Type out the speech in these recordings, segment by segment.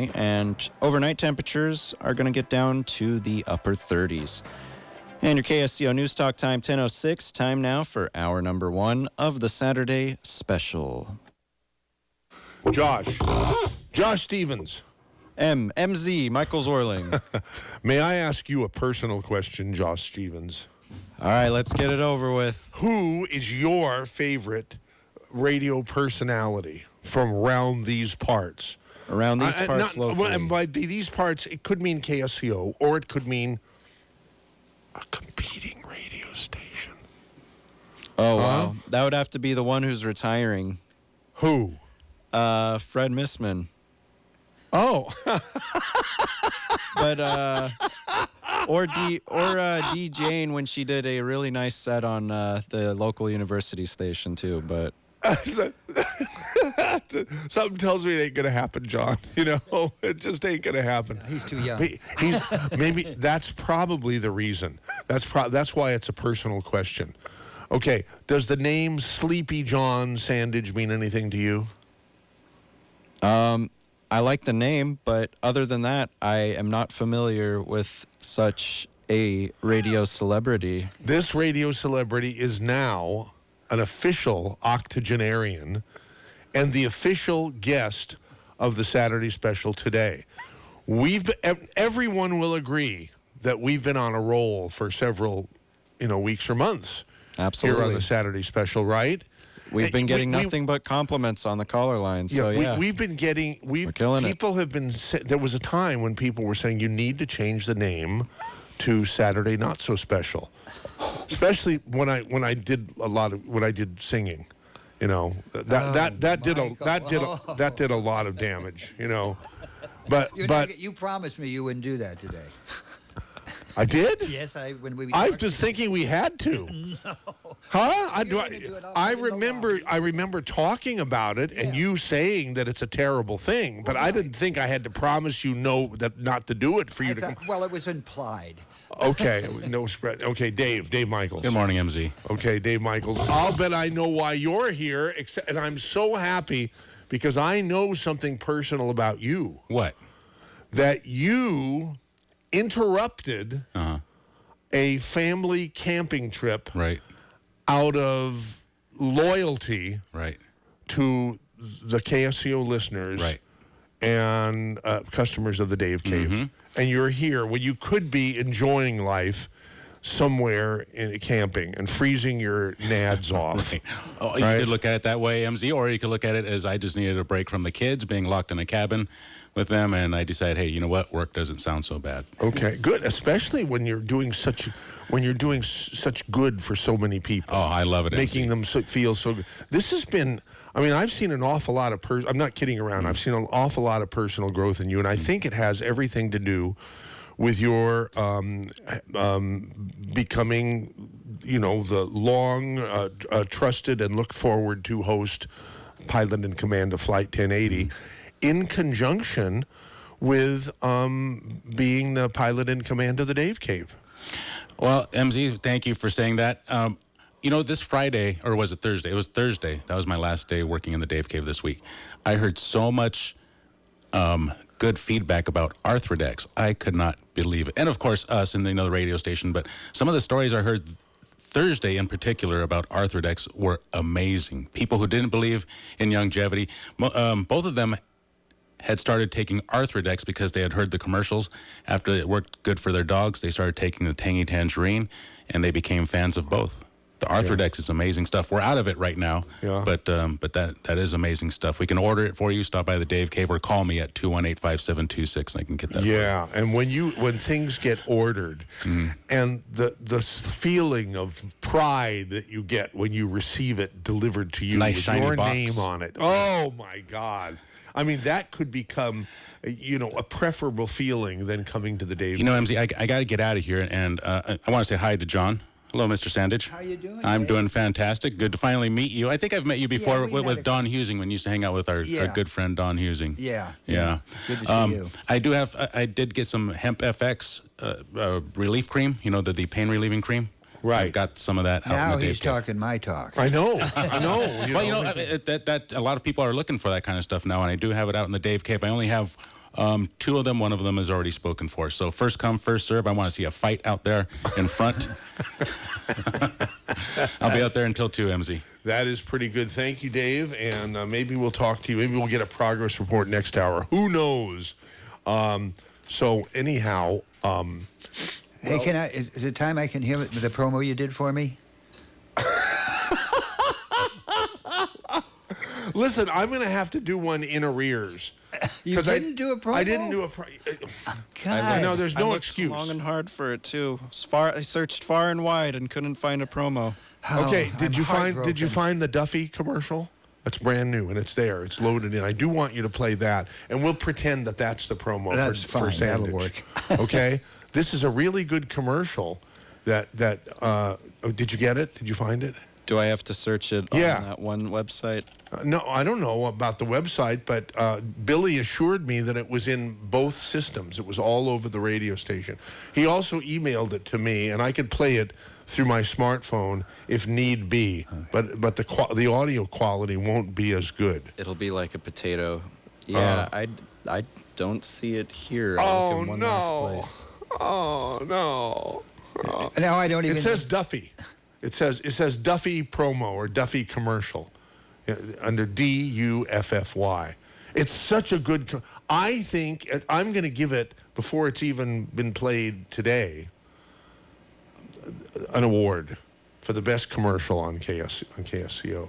today, and overnight temperatures are going to get down to the upper 30s. And your KSCO News Talk time, 10:06. Time now for hour number 1 of the Saturday Special. Josh Stevens. MZ, Michael Zwerling. May I ask you a personal question, Josh Stevens? All right, let's get it over with. Who is your favorite radio personality from around these parts? Around these parts locally. And by these parts, it could mean KSCO, or it could mean a competing radio station. Oh, wow. That would have to be the one who's retiring. Who? Fred Missman. Oh. But or D Jane when she did a really nice set on the local university station too. But something tells me it ain't gonna happen, John. You know, it just ain't gonna happen. He's too young. Maybe that's probably the reason. That's why it's a personal question. Okay, does the name Sleepy John Sandige mean anything to you? I like the name, but other than that, I am not familiar with such a radio celebrity. This radio celebrity is now an official octogenarian and the official guest of the Saturday Special today. Everyone will agree that we've been on a roll for several, weeks or months. Absolutely. Here on the Saturday Special, right? We've been getting nothing but compliments on the caller line. So we've been getting. We're killing people it. Have been. There was a time when people were saying you need to change the name to Saturday Not So Special, especially when I did singing. That did a lot of damage. But you promised me you wouldn't do that today. I did? Yes, I was thinking we had to. No. Huh? I remember talking about it and you saying that it's a terrible thing, but I didn't think I had to promise you that not to do it for you to. Well, it was implied. Okay, no spread. Okay, Dave Michaels. Good morning, MZ. Okay, Dave Michaels. I'll bet I know why you're here, and I'm so happy because I know something personal about you. What? That you interrupted a family camping trip out of loyalty to the KSCO listeners and customers of the Dave Cave. And you're here when you could be enjoying life somewhere in camping and freezing your nads off. You could look at it that way, MZ, or you could look at it as I just needed a break from the kids, being locked in a cabin with them, and I decided, hey, you know what? Work doesn't sound so bad. Okay, good. Especially when you're doing such good for so many people. Oh, I love it. Making them feel so good. This has been. I mean, I've seen an awful lot of. I'm not kidding around. I've seen an awful lot of personal growth in you, and I think it has everything to do with your becoming, the long trusted and looked forward to host, pilot in command of Flight 1080. In conjunction with being the pilot in command of the Dave Cave. Well, MZ, thank you for saying that. This Friday, or was it Thursday? It was Thursday. That was my last day working in the Dave Cave this week. I heard so much good feedback about Arthrodex. I could not believe it. And, of course, us and the radio station. But some of the stories I heard Thursday in particular about Arthrodex were amazing. People who didn't believe in longevity, both of them had started taking Arthrodex because they had heard the commercials. After it worked good for their dogs, they started taking the Tangy Tangerine, and they became fans of both. The Arthrodex is amazing stuff. We're out of it right now, but that is amazing stuff. We can order it for you. Stop by the Dave Cave or call me at 218-5726, and I can get that. Yeah, and when things get ordered, and the feeling of pride that you get when you receive it delivered to you nice, with shiny your box. name on it. Oh my God! I mean, that could become, a preferable feeling than coming to the Dave. MZ, I got to get out of here, and I want to say hi to John. Hello, Mr. Sandige. How you doing? I'm doing fantastic. Good to finally meet you. I think I've met you before with Don Husing when you used to hang out with our good friend Don Husing. Yeah. Good to see you. I did get some Hemp FX relief cream, the pain relieving cream. Right. I've got some of that out now in the Dave he's Cave. talking my talk. I know. Well, that a lot of people are looking for that kind of stuff now, and I do have it out in the Dave Cave. I only have Two of them, one of them is already spoken for. So first come, first serve. I want to see a fight out there in front. I'll be out there until 2, MZ. That is pretty good. Thank you, Dave. And maybe we'll talk to you. Maybe we'll get a progress report next hour. Who knows? So anyhow, hey, is it time I can hear the promo you did for me? Listen, I'm going to have to do one in arrears. You didn't do a promo? I didn't do a promo. God. No, there's no I excuse. looked long and hard for it too. I searched far and wide and couldn't find a promo. Okay, did you heartbroken. find the Duffy commercial? That's brand new and it's there. It's loaded in. I do want you to play that, and we'll pretend that that's the promo That's for fine. Sandige. That'll work. Okay, this is a really good commercial. Did you get it? Did you find it? Do I have to search it on that one website? No, I don't know about the website, but Billy assured me that it was in both systems. It was all over the radio station. He also emailed it to me, and I could play it through my smartphone if need be. Okay. But the audio quality won't be as good. It'll be like a potato. Yeah, I don't see it here. Oh, in one no. last place. Oh, no. Now I don't even... It says Duffy. It says Duffy promo or Duffy commercial under DUFFY. It's such a good... I think I'm going to give it, before it's even been played today, an award for the best commercial on KSCO.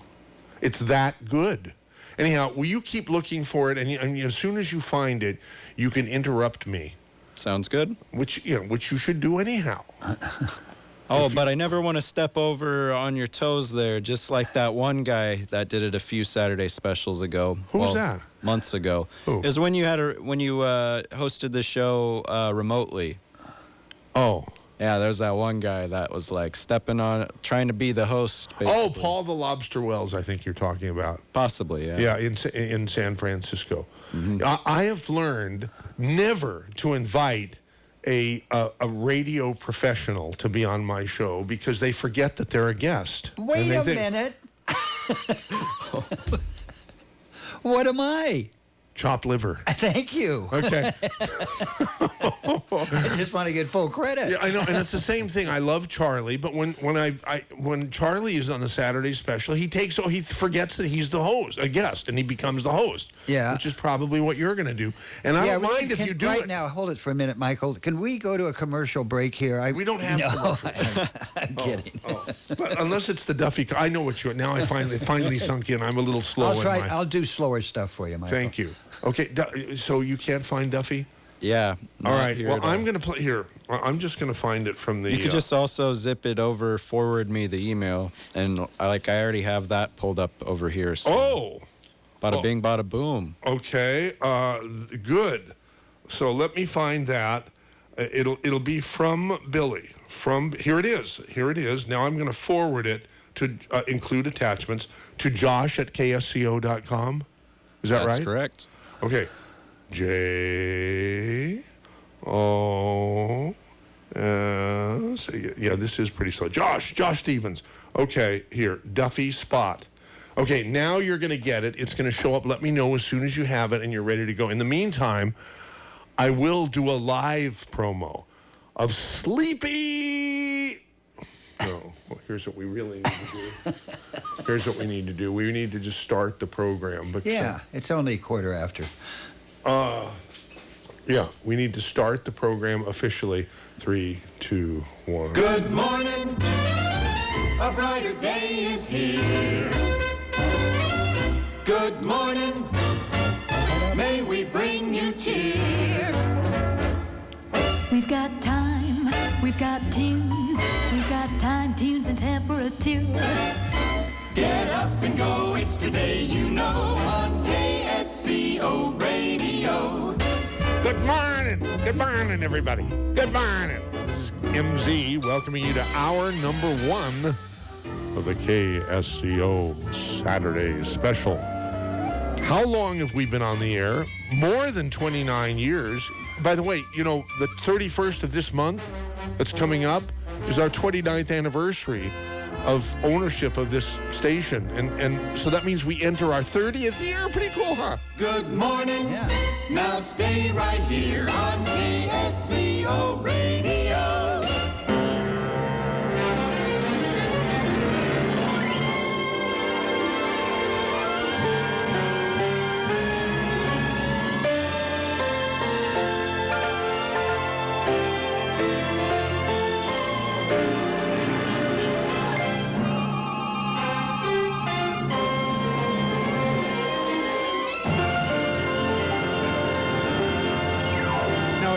It's that good. Anyhow, will you keep looking for it, and as soon as you find it, you can interrupt me. Sounds good. Which you should do anyhow. But I never want to step over on your toes there, just like that one guy that did it a few Saturday specials ago. Who's that? Months ago. Who? It was when you hosted the show remotely. Oh. Yeah, there's that one guy that was like stepping on, trying to be the host. Basically. Oh, Paul the Lobster Wells, I think you're talking about. Possibly, yeah. Yeah, in San Francisco. Mm-hmm. I have learned never to invite a radio professional to be on my show because they forget that they're a guest. Wait a minute. What am I? Chopped liver. Thank you. Okay. I just want to get full credit. Yeah, I know, and it's the same thing. I love Charlie, but when Charlie is on the Saturday special, he forgets that he's the host, a guest, and he becomes the host. Yeah. Which is probably what you're going to do. And I don't mind if you do right it. now, hold it for a minute, Michael. Can we go to a commercial break here? We don't have commercials. I'm kidding. But unless it's the Duffy. I know what you're. Now I finally sunk in. I'm a little slow. I'll do slower stuff for you, Michael. Thank you. Okay, so you can't find Duffy? Yeah. All right. Well, I'm going to play here. I'm just going to find it from the... You could just also zip it over, forward me the email, and I already have that pulled up over here. So. Bada bing, bada boom. Okay. Good. So let me find that. It'll be from Billy. Here it is. Here it is. Now I'm going to forward it to include attachments to josh@ksco.com. Is that right? That's correct. Okay. This is pretty slow. Josh Stevens. Okay, here. Duffy Spot. Okay, now you're going to get it. It's going to show up. Let me know as soon as you have it and you're ready to go. In the meantime, I will do a live promo of Sleepy. No, well, here's what we really need to do. Here's what we need to do. We need to just start the program. But it's only a quarter after. We need to start the program officially. 3, 2, 1. Good morning. A brighter day is here. Good morning. May we bring you cheer. We've got time, we've got tunes, we've got time, tunes, and temperature. Get up and go, it's today, you know, on KSCO Radio. Good morning, everybody. Good morning. This is MZ welcoming you to hour number 1 of the KSCO Saturday Special. How long have we been on the air? More than 29 years. By the way, the 31st of this month that's coming up is our 29th anniversary of ownership of this station. And so that means we enter our 30th year. Pretty cool, huh? Good morning. Yeah. Now stay right here on KSCO Radio.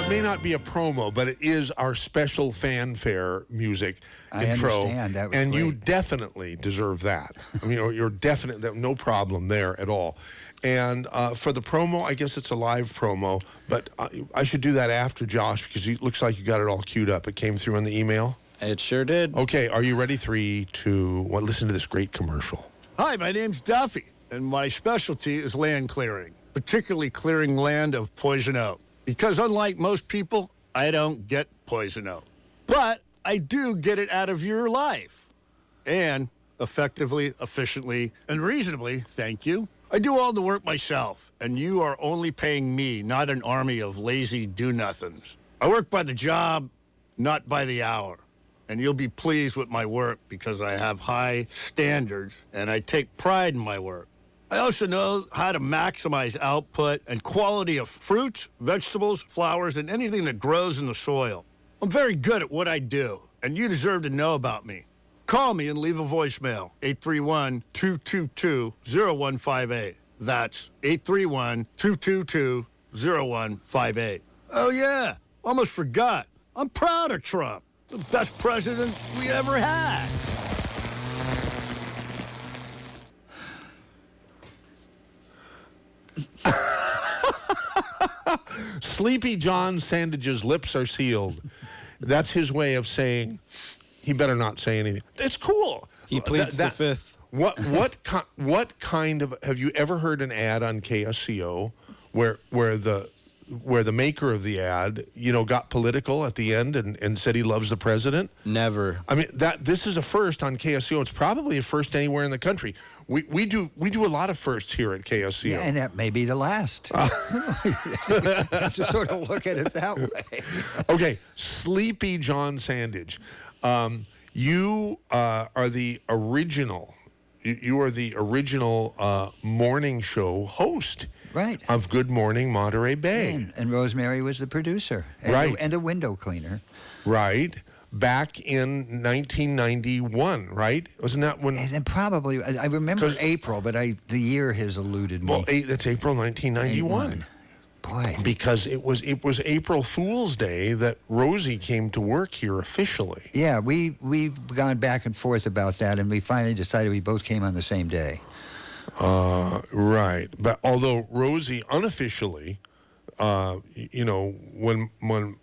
May not be a promo, but it is our special fanfare music intro. Understand. That was and great. You definitely deserve that. I mean, you're definitely, no problem there at all. And for the promo, I guess it's a live promo, but I should do that after Josh because it looks like you got it all queued up. It came through in the email. It sure did. Okay, are you ready? 3, 2, 1. Listen to this great commercial. Hi, my name's Duffy, and my specialty is land clearing, particularly clearing land of poison oak. Because unlike most people, I don't get poison oak. But I do get it out of your life. And effectively, efficiently, and reasonably, thank you. I do all the work myself, and you are only paying me, not an army of lazy do-nothings. I work by the job, not by the hour. And you'll be pleased with my work because I have high standards, and I take pride in my work. I also know how to maximize output and quality of fruits, vegetables, flowers, and anything that grows in the soil. I'm very good at what I do, and you deserve to know about me. Call me and leave a voicemail, 831-222-0158. That's 831-222-0158. Oh, yeah, almost forgot. I'm proud of Trump, the best president we ever had. Sleepy John Sandige's lips are sealed. That's his way of saying he better not say anything. It's cool. He pleads the fifth. What kind of, have you ever heard an ad on KSCO where the maker of the ad, got political at the end and said he loves the president? Never. I mean, this is a first on KSCO. It's probably a first anywhere in the country. We do a lot of firsts here at KSCO. Yeah, and that may be the last. To sort of look at it that way. Okay, Sleepy John Sandige. You are the original. You are the original morning show host. Right. Of Good Morning Monterey Bay. And Rosemary was the producer. Right. And the window cleaner. Right. Back in 1991, right? Wasn't that when? And probably, I remember April, but the year has eluded me. Well, that's April 1991. Boy. Because it was April Fool's Day that Rosie came to work here officially. Yeah, we've gone back and forth about that, and we finally decided we both came on the same day. Right. But although Rosie unofficially, when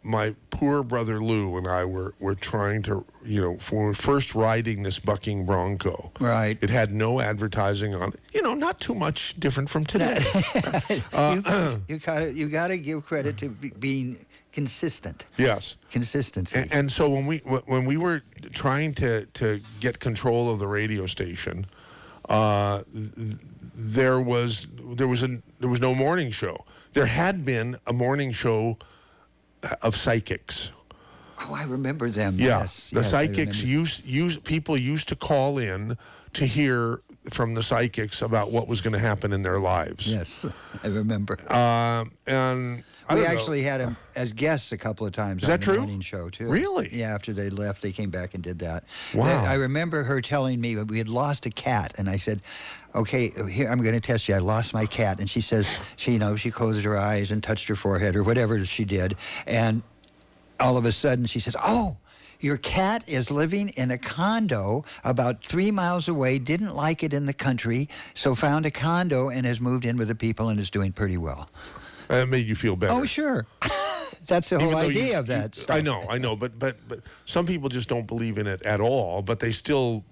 my poor brother Lou and I were trying to, when we were first riding this bucking Bronco. Right. It had no advertising on it. Not too much different from today. You gotta give credit to being consistent. Yes. Consistency. And so when we were trying to get control of the radio station, there was no morning show. There had been a morning show of psychics. Oh, I remember them. Yeah, Yes, the yes, psychics people used to call in to hear from the psychics about what was going to happen in their lives. Yes, I remember. And we actually had them as guests a couple of times on the morning show, too. Really? Yeah, after they left, they came back and did that. Wow. I remember her telling me we had lost a cat, and I said, okay, here, I'm going to test you. I lost my cat. And she says, she closed her eyes and touched her forehead or whatever she did. And all of a sudden, she says, oh, your cat is living in a condo about 3 miles away, didn't like it in the country, so found a condo and has moved in with the people and is doing pretty well. That made you feel better. Oh, sure. That's the whole idea of that stuff. I know, but some people just don't believe in it at all, but they still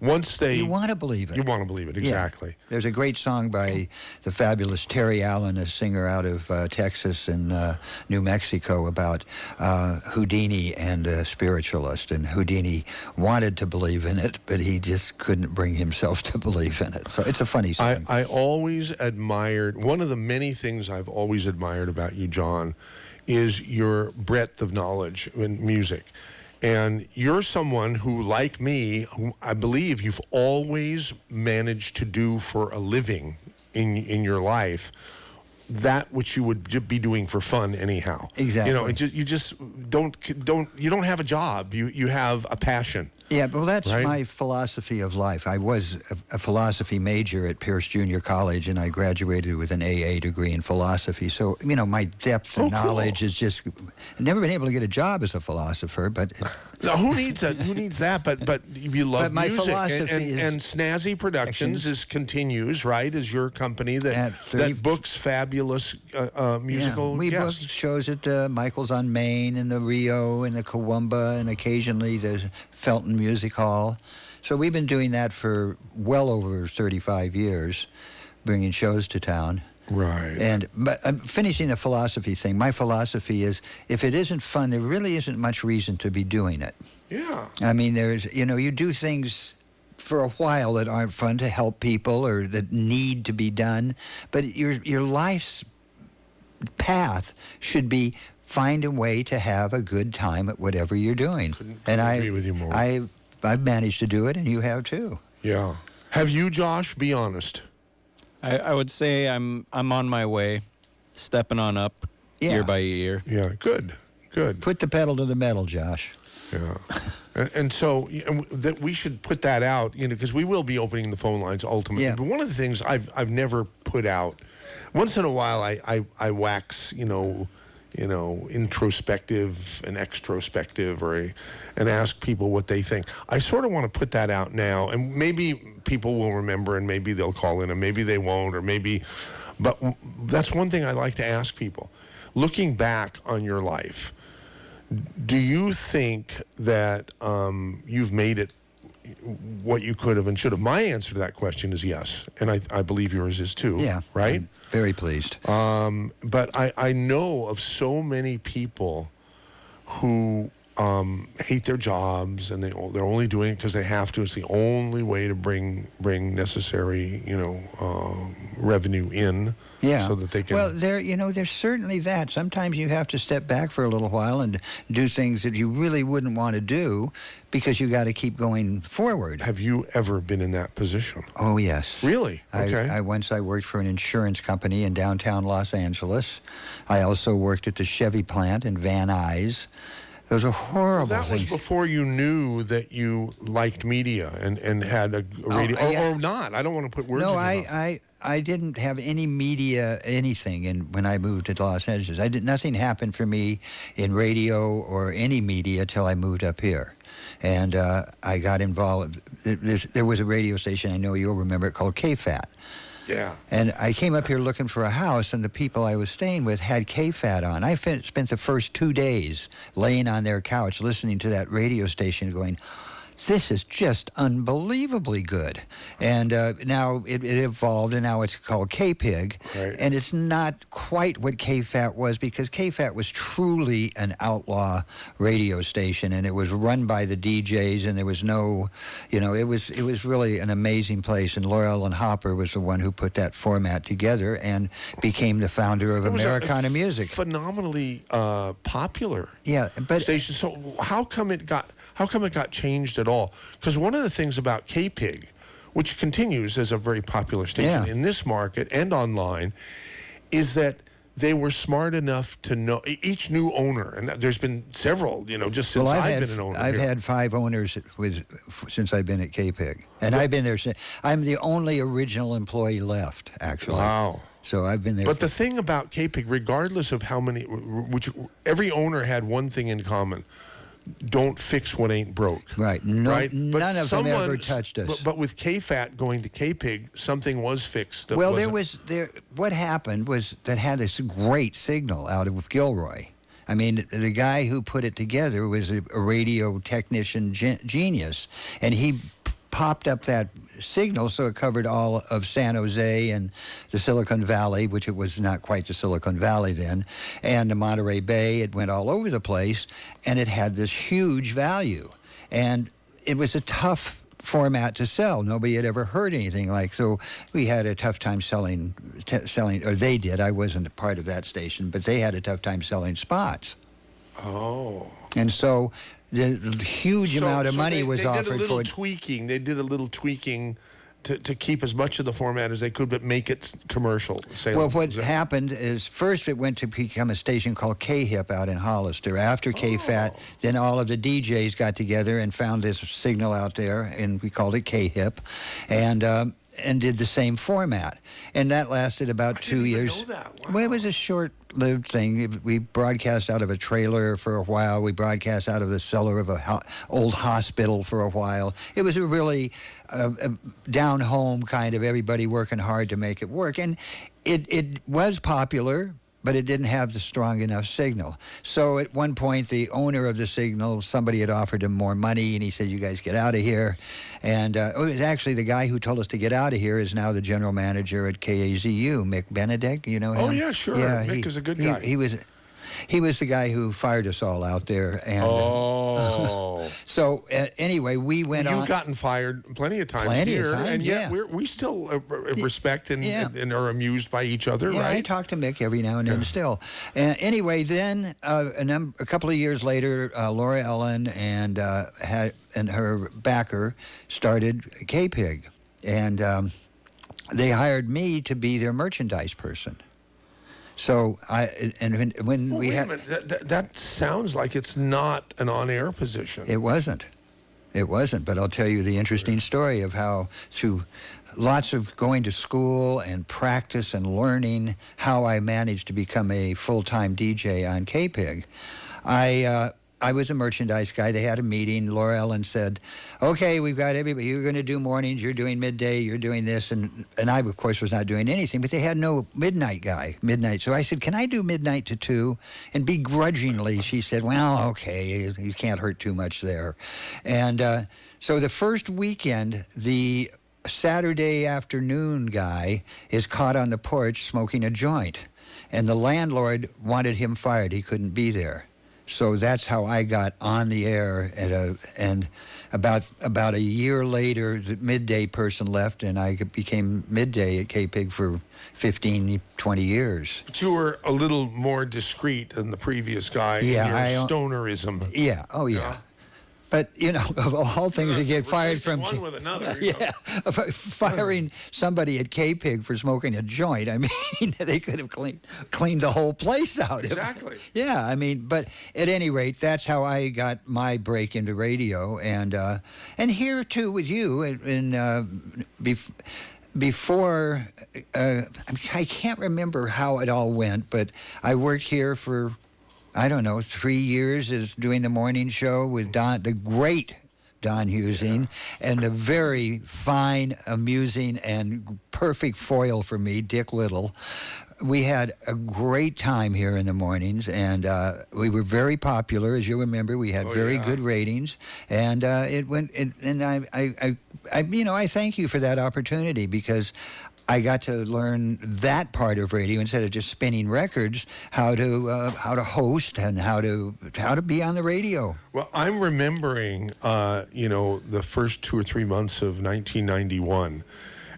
once they... You want to believe it. You want to believe it, exactly. Yeah. There's a great song by the fabulous Terry Allen, a singer out of Texas and New Mexico, about Houdini and a spiritualist. And Houdini wanted to believe in it, but he just couldn't bring himself to believe in it. So it's a funny song. I always admired, one of the many things I've always admired about you, John, is your breadth of knowledge in music. And you're someone who, like me, who I believe you've always managed to do for a living in your life that which you would be doing for fun anyhow. Exactly. You just don't have a job. You have a passion. Yeah, well, that's right? my philosophy of life. I was a philosophy major at Pierce Junior College, and I graduated with an AA degree in philosophy. So, my depth of knowledge is just... I've never been able to get a job as a philosopher, but... No, who needs that? Who needs that? But you love but my music, philosophy and Snazzy Productions continues, right? Is your company that books fabulous musical we guests. book shows at Michael's on Main and the Rio and the Kawumba and occasionally the Felton Music Hall. So we've been doing that for well over 35 years, bringing shows to town. Right. But I'm finishing the philosophy thing. My philosophy is, if it isn't fun, there really isn't much reason to be doing it. Yeah. I mean, there's, you do things for a while that aren't fun to help people or that need to be done, but your life's path should be find a way to have a good time at whatever you're doing. Couldn't agree with you more. I've managed to do it, and you have too. Yeah. Have you, Josh? Be honest. I would say I'm on my way, stepping on up year by year. Yeah, good. Put the pedal to the metal, Josh. Yeah. And so that we should put that out, because we will be opening the phone lines ultimately. Yeah. But one of the things I've never put out, once in a while I wax, introspective and extrospective and ask people what they think. I sort of want to put that out now, and maybe people will remember and maybe they'll call in and maybe they won't, but that's one thing I like to ask people. Looking back on your life, do you think that you've made it what you could have and should have? My answer to that question is yes, and I believe yours is too. Yeah. Right? I'm very pleased. But I know of so many people who hate their jobs, and they're only doing it because they have to. It's the only way to bring necessary, revenue in. Yeah. So that they can. Well, there's certainly that. Sometimes you have to step back for a little while and do things that you really wouldn't want to do because you got to keep going forward. Have you ever been in that position? Oh, yes. Really? Okay. I worked for an insurance company in downtown Los Angeles. I also worked at the Chevy plant in Van Nuys. Those are horrible things. That was before you knew that you liked media and had a radio, or not. I don't want to put words in your mouth. I didn't have any media, anything, when I moved to Los Angeles. Nothing happened for me in radio or any media till I moved up here. And I got involved. There was a radio station, I know you'll remember it, called KFAT. Yeah. And I came up here looking for a house, and the people I was staying with had KFAT on. I spent the first 2 days laying on their couch listening to that radio station going, this is just unbelievably good. And now it evolved, and now it's called KPIG. Right. And it's not quite what KFAT was, because KFAT was truly an outlaw radio station, and it was run by the DJs, and there was no, it was really an amazing place. And Laurel and Hopper was the one who put that format together and became the founder of Americana Music. Phenomenally popular. Yeah, but station. So how come it got changed at all? Because one of the things about KPIG, which continues as a very popular station in this market and online, is that they were smart enough to know each new owner, and there's been several, just since I've been an owner. I've had 5 owners since I've been at KPIG, and I've been there since. I'm the only original employee left, actually. Wow. So I've been there. But the thing about KPIG, regardless of how many, every owner had one thing in common. Don't fix what ain't broke. Right. Right? None of them ever touched us. But with KFAT going to KPIG, something was fixed. What happened was that had this great signal out of Gilroy. I mean, the guy who put it together was a radio technician genius, and he popped up that signal so it covered all of San Jose and the Silicon Valley, which it was not quite the Silicon Valley then, and the Monterey Bay. It went all over the place, and it had this huge value. And it was a tough format to sell. Nobody had ever heard anything like, so we had a tough time selling, or they did. I wasn't a part of that station, but they had a tough time selling spots. Oh. And so the huge amount of money was offered for it. They did a little tweaking to keep as much of the format as they could, but make it commercial. Well, what happened is first it went to become a station called K-Hip out in Hollister. After K-Fat, then all of the DJs got together and found this signal out there, and we called it K-Hip, and did the same format. And that lasted about 2 years. I didn't even know that. Wow. Well, it was a short-lived thing. We broadcast out of a trailer for a while. We broadcast out of the cellar of a old hospital for a while. It was a really down-home kind of everybody working hard to make it work. And it was popular, but it didn't have the strong enough signal. So at one point, the owner of the signal, somebody had offered him more money, and he said, "You guys get out of here." And it was actually the guy who told us to get out of here is now the general manager at KAZU, Mick Benedict. You know him? Oh, yeah, sure. Yeah, Mick is a good guy. He was the guy who fired us all out there. And, so anyway, we went on. You've gotten fired plenty of times here, and yet we still respect and are amused by each other, right? I talk to Mick every now and then still. Anyway, then a couple of years later, Laura Ellen and her backer started K-Pig, and they hired me to be their merchandise person. So when we had that sounds like it's not an on-air position. It wasn't, but I'll tell you the interesting story of how through lots of going to school and practice and learning how I managed to become a full-time DJ on K-Pig. I was a merchandise guy. They had a meeting. Laura Ellen said, "Okay, we've got everybody. You're going to do mornings. You're doing midday. You're doing this." And I, of course, was not doing anything. But they had no midnight guy. So I said, "Can I do midnight to 2?" And begrudgingly, she said, "Well, okay. You can't hurt too much there." And so the first weekend, the Saturday afternoon guy is caught on the porch smoking a joint. And the landlord wanted him fired. He couldn't be there. So that's how I got on the air and about a year later, the midday person left, and I became midday at K-Pig for 15, 20 years. But you were a little more discreet than the previous guy in your stonerism. Yeah, oh yeah. But, you know, of all things to get fired from... one with another. Firing somebody at K-Pig for smoking a joint, I mean, they could have cleaned the whole place out. Exactly. Yeah, I mean, but at any rate, that's how I got my break into radio. And here, too, with you, before... I can't remember how it all went, but I worked here for... 3 years is doing the morning show with Don, the great Don Husing, and the very fine, amusing, and perfect foil for me, Dick Little. We had a great time here in the mornings, and we were very popular, as you remember. We had very good ratings, and it went. And I thank you for that opportunity because I got to learn that part of radio instead of just spinning records, how to host and how to be on the radio. Well, I'm remembering, the first 2 or 3 months of 1991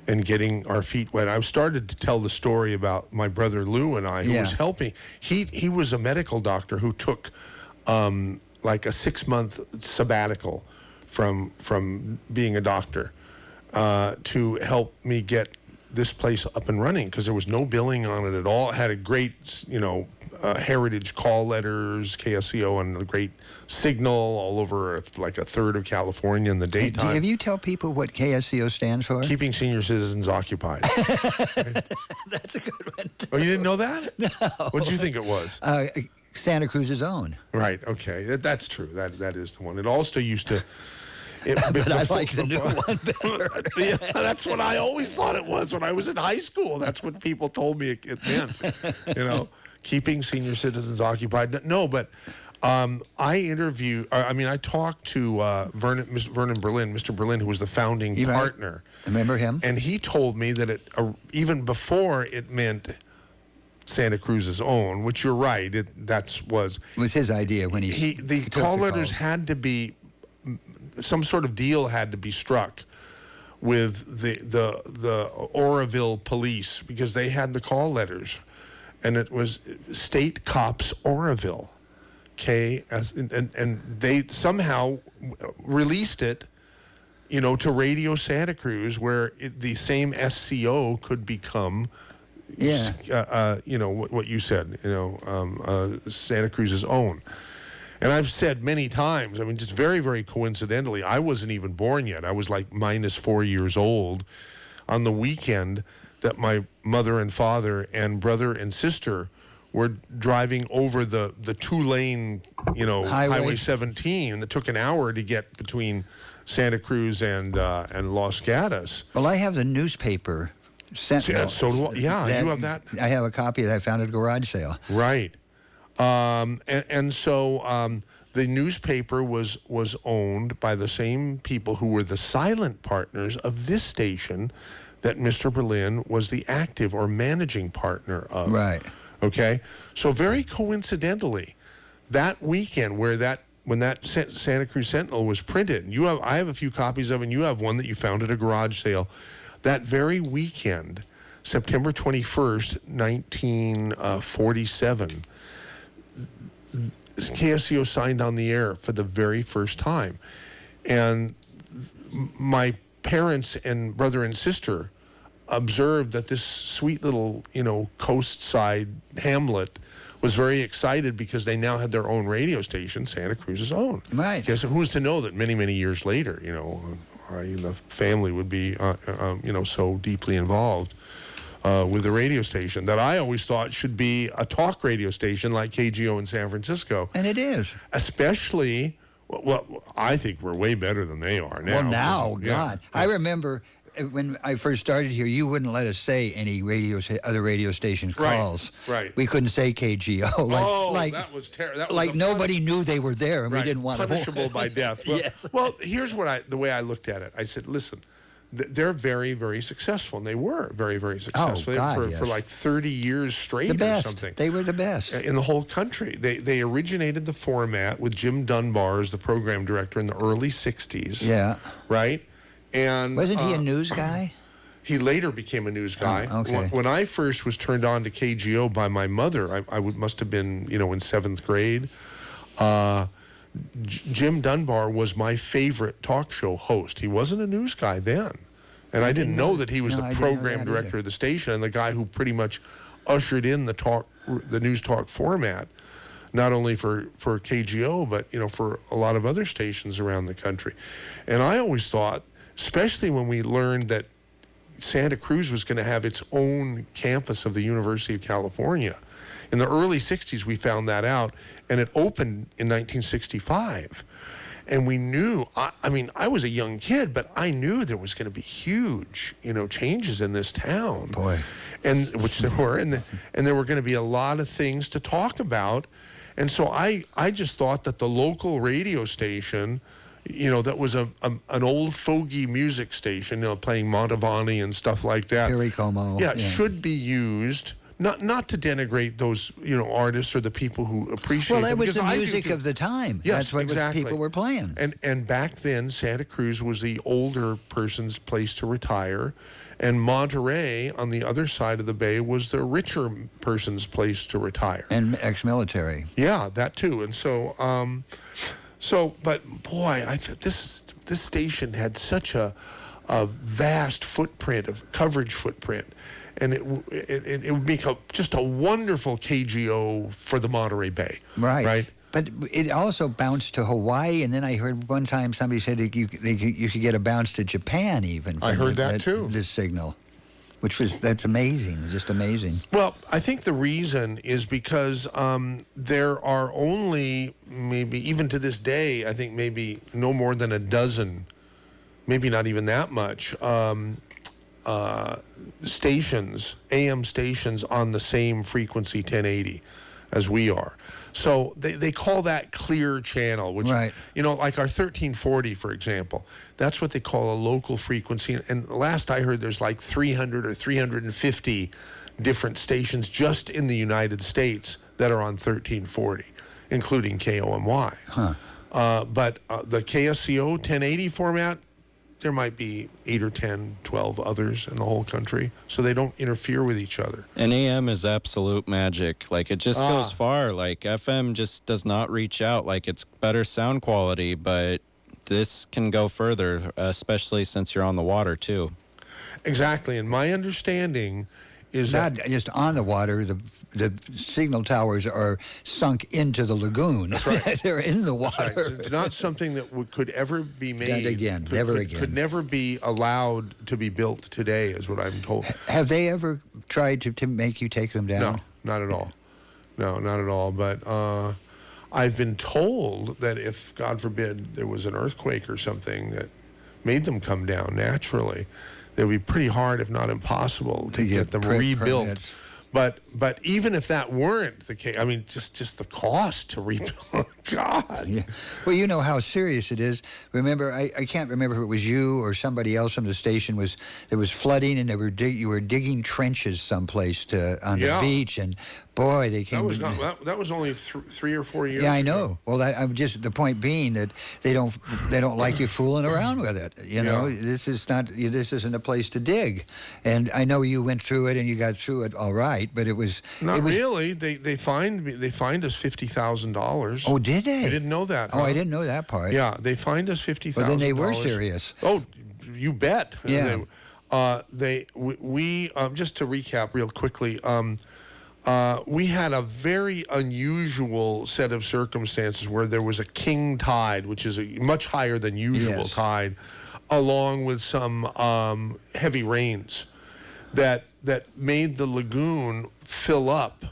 and getting our feet wet. I started to tell the story about my brother Lou and I, who was helping. He was a medical doctor who took like a 6-month sabbatical from being a doctor to help me get this place up and running because there was no billing on it at all. It had a great, heritage call letters, KSCO, and a great signal all over like a third of California in the daytime. Have you tell people what KSCO stands for? Keeping Senior Citizens Occupied. That's a good one, too. Oh, you didn't know that? No. What did you think it was? Santa Cruz's own. Right, okay. That's true. That is the one. It also used to... But I like the new one better. Yeah, that's what I always thought it was when I was in high school. That's what people told me it meant. Keeping senior citizens occupied. No, but I talked to Vernon Berlin, Mr. Berlin, who was the founding partner. Remember him? And he told me that even before it meant Santa Cruz's own, which you're right, it was his idea when he the call letters had to be, some sort of deal had to be struck with the Oroville police, because they had the call letters, and it was State Cops Oroville, and they somehow released it, to Radio Santa Cruz, where the same SCO could become, what you said, Santa Cruz's own. And I've said many times, just very, very coincidentally, I wasn't even born yet. I was like minus 4 years old on the weekend that my mother and father and brother and sister were driving over the 2-lane, Highway 17 that took an hour to get between Santa Cruz and Los Gatos. Well, I have the newspaper Sentinel. So do I. Yeah, you have that? I have a copy that I found at a garage sale. Right. So the newspaper was owned by the same people who were the silent partners of this station that Mr. Berlin was the active or managing partner of. Right. Okay? So very coincidentally, that weekend when that Santa Cruz Sentinel was printed, I have a few copies of it, and you have one that you found at a garage sale. That very weekend, September 21st, 1947, KSCO signed on the air for the very first time. And my parents and brother and sister observed that this sweet little, coast side hamlet was very excited because they now had their own radio station, Santa Cruz's own. Right. Yes, and who's to know that many, many years later, the family would be, so deeply involved with the radio station that I always thought should be a talk radio station like KGO in San Francisco. And it is. Especially, I think we're way better than they are now. Well, now, yeah. God. I remember when I first started here, you wouldn't let us say any other radio stations' calls. Right. We couldn't say KGO. That was terrible. Like nobody knew they were there, and we didn't want punishable by death. Well, yes. Well, here's the way I looked at it. I said, listen, they're very, very successful, and they were very, very successful. For like 30 years straight or something. They were the best. In the whole country. They originated the format with Jim Dunbar as the program director in the early 60s. Yeah. Right? And wasn't he a news guy? He later became a news guy. Oh, okay. When I first was turned on to KGO by my mother, I must have been, in 7th grade. Jim Dunbar was my favorite talk show host. He wasn't a news guy then. And I didn't know that he was the program director of the station and the guy who pretty much ushered in the news talk format, not only for KGO, but, for a lot of other stations around the country. And I always thought, especially when we learned that Santa Cruz was going to have its own campus of the University of California. In the early 60s, we found that out, and it opened in 1965. And we knew, I was a young kid, but I knew there was going to be huge, changes in this town. Boy. And which there were, and there were going to be a lot of things to talk about. And so I just thought that the local radio station, that was an old fogey music station, playing Montavani and stuff like that. Perry Como. Yeah, should be used. Not to denigrate those, artists or the people who appreciate them. Well, that was the music of the time. Yes, that's what exactly. people were playing. And back then, Santa Cruz was the older person's place to retire. And Monterey, on the other side of the bay, was the richer person's place to retire. And ex-military. Yeah, that too. And so, but boy, I thought this station had such a vast coverage footprint. And it would make just a wonderful KGO for the Monterey Bay. Right. But it also bounced to Hawaii, and then I heard one time somebody said you could get a bounce to Japan even. I heard that too. This signal, that's amazing, just amazing. Well, I think the reason is because there are only maybe, even to this day, I think maybe no more than a dozen, maybe not even that much, stations, AM stations on the same frequency 1080. as we are. So they call that clear channel, which, right. you know, like our 1340, for example, that's what they call a local frequency. And last I heard, there's like 300 or 350 different stations just in the United States that are on 1340, including KOMY. Huh. But the KSCO 1080 format, there might be 8 or 10, 12 others in the whole country, so they don't interfere with each other. And AM is absolute magic. Like, it just goes far. Like, FM just does not reach out. Like, it's better sound quality, but this can go further, especially since you're on the water, too. Exactly, and my understanding is not that just on the water. The signal towers are sunk into the lagoon. That's right. They're in the water. Right. It's not something that could ever be made. Done again. Never again. Could never be allowed to be built today, is what I'm told. Have they ever tried to make you take them down? No, not at all. No, not at all. But I've been told that if, God forbid, there was an earthquake or something that made them come down naturally, it would be pretty hard, if not impossible, to get them rebuilt. Permits. But even if that weren't the case, I mean, just the cost to rebuild. God. Yeah. Well, you know how serious it is. Remember, I can't remember if it was you or somebody else from the station. There was flooding, and you were digging trenches someplace on the beach, and boy, they came. That was only 3 or 4 years. Yeah, I ago. know. Well, I'm just the point being that they don't like you fooling around with it. You know, this isn't a place to dig. And I know you went through it and you got through it all right, but it was not really. They fined us $50,000. Oh, did they? I didn't know that. Oh, I didn't know that part. Yeah, they fined us $50,000. But then they were serious. Oh, you bet. Yeah. We just to recap real quickly. We had a very unusual set of circumstances where there was a king tide, which is a much higher than usual tide, along with some heavy rains that made the lagoon fill up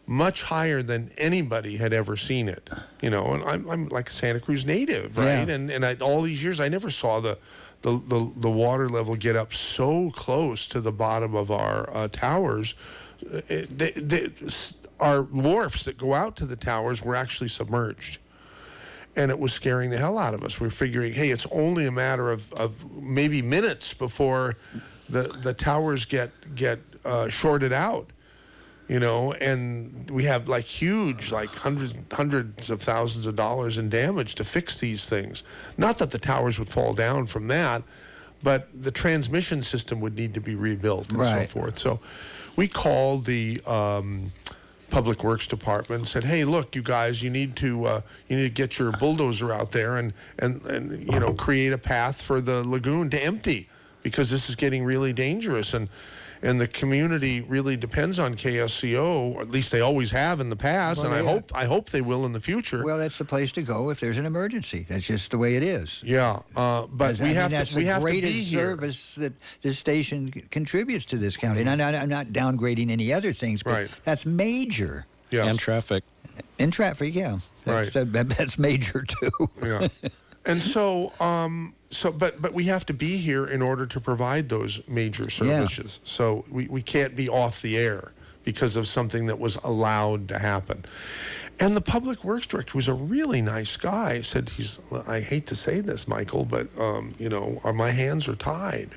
much higher than anybody had ever seen it. You know, and I'm like a Santa Cruz native, right? Yeah. And all these years I never saw the water level get up so close to the bottom of our towers. Our wharfs that go out to the towers were actually submerged, and it was scaring the hell out of us. We're figuring, hey, it's only a matter of maybe minutes before the towers get shorted out, you know, and we have like huge, like hundreds of thousands of dollars in damage to fix these things. Not that the towers would fall down from that, but the transmission system would need to be rebuilt and so forth. So we called the Public Works Department and said, "Hey, look, you guys, you need to get your bulldozer out there and you know, create a path for the lagoon to empty, because this is getting really dangerous, and the community really depends on KSCO, or at least they always have in the past, and I hope they will in the future." Well, that's the place to go if there's an emergency. That's just the way it is. Yeah, but we have to be here. That's the greatest service that this station contributes to this county. And I'm not downgrading any other things, but that's major. Yes. And traffic. In traffic, yeah. That's major too. Yeah. And so, but we have to be here in order to provide those major services. Yeah. So we can't be off the air because of something that was allowed to happen. And the Public Works Director was a really nice guy. Said I hate to say this, Michael, but you know, my hands are tied.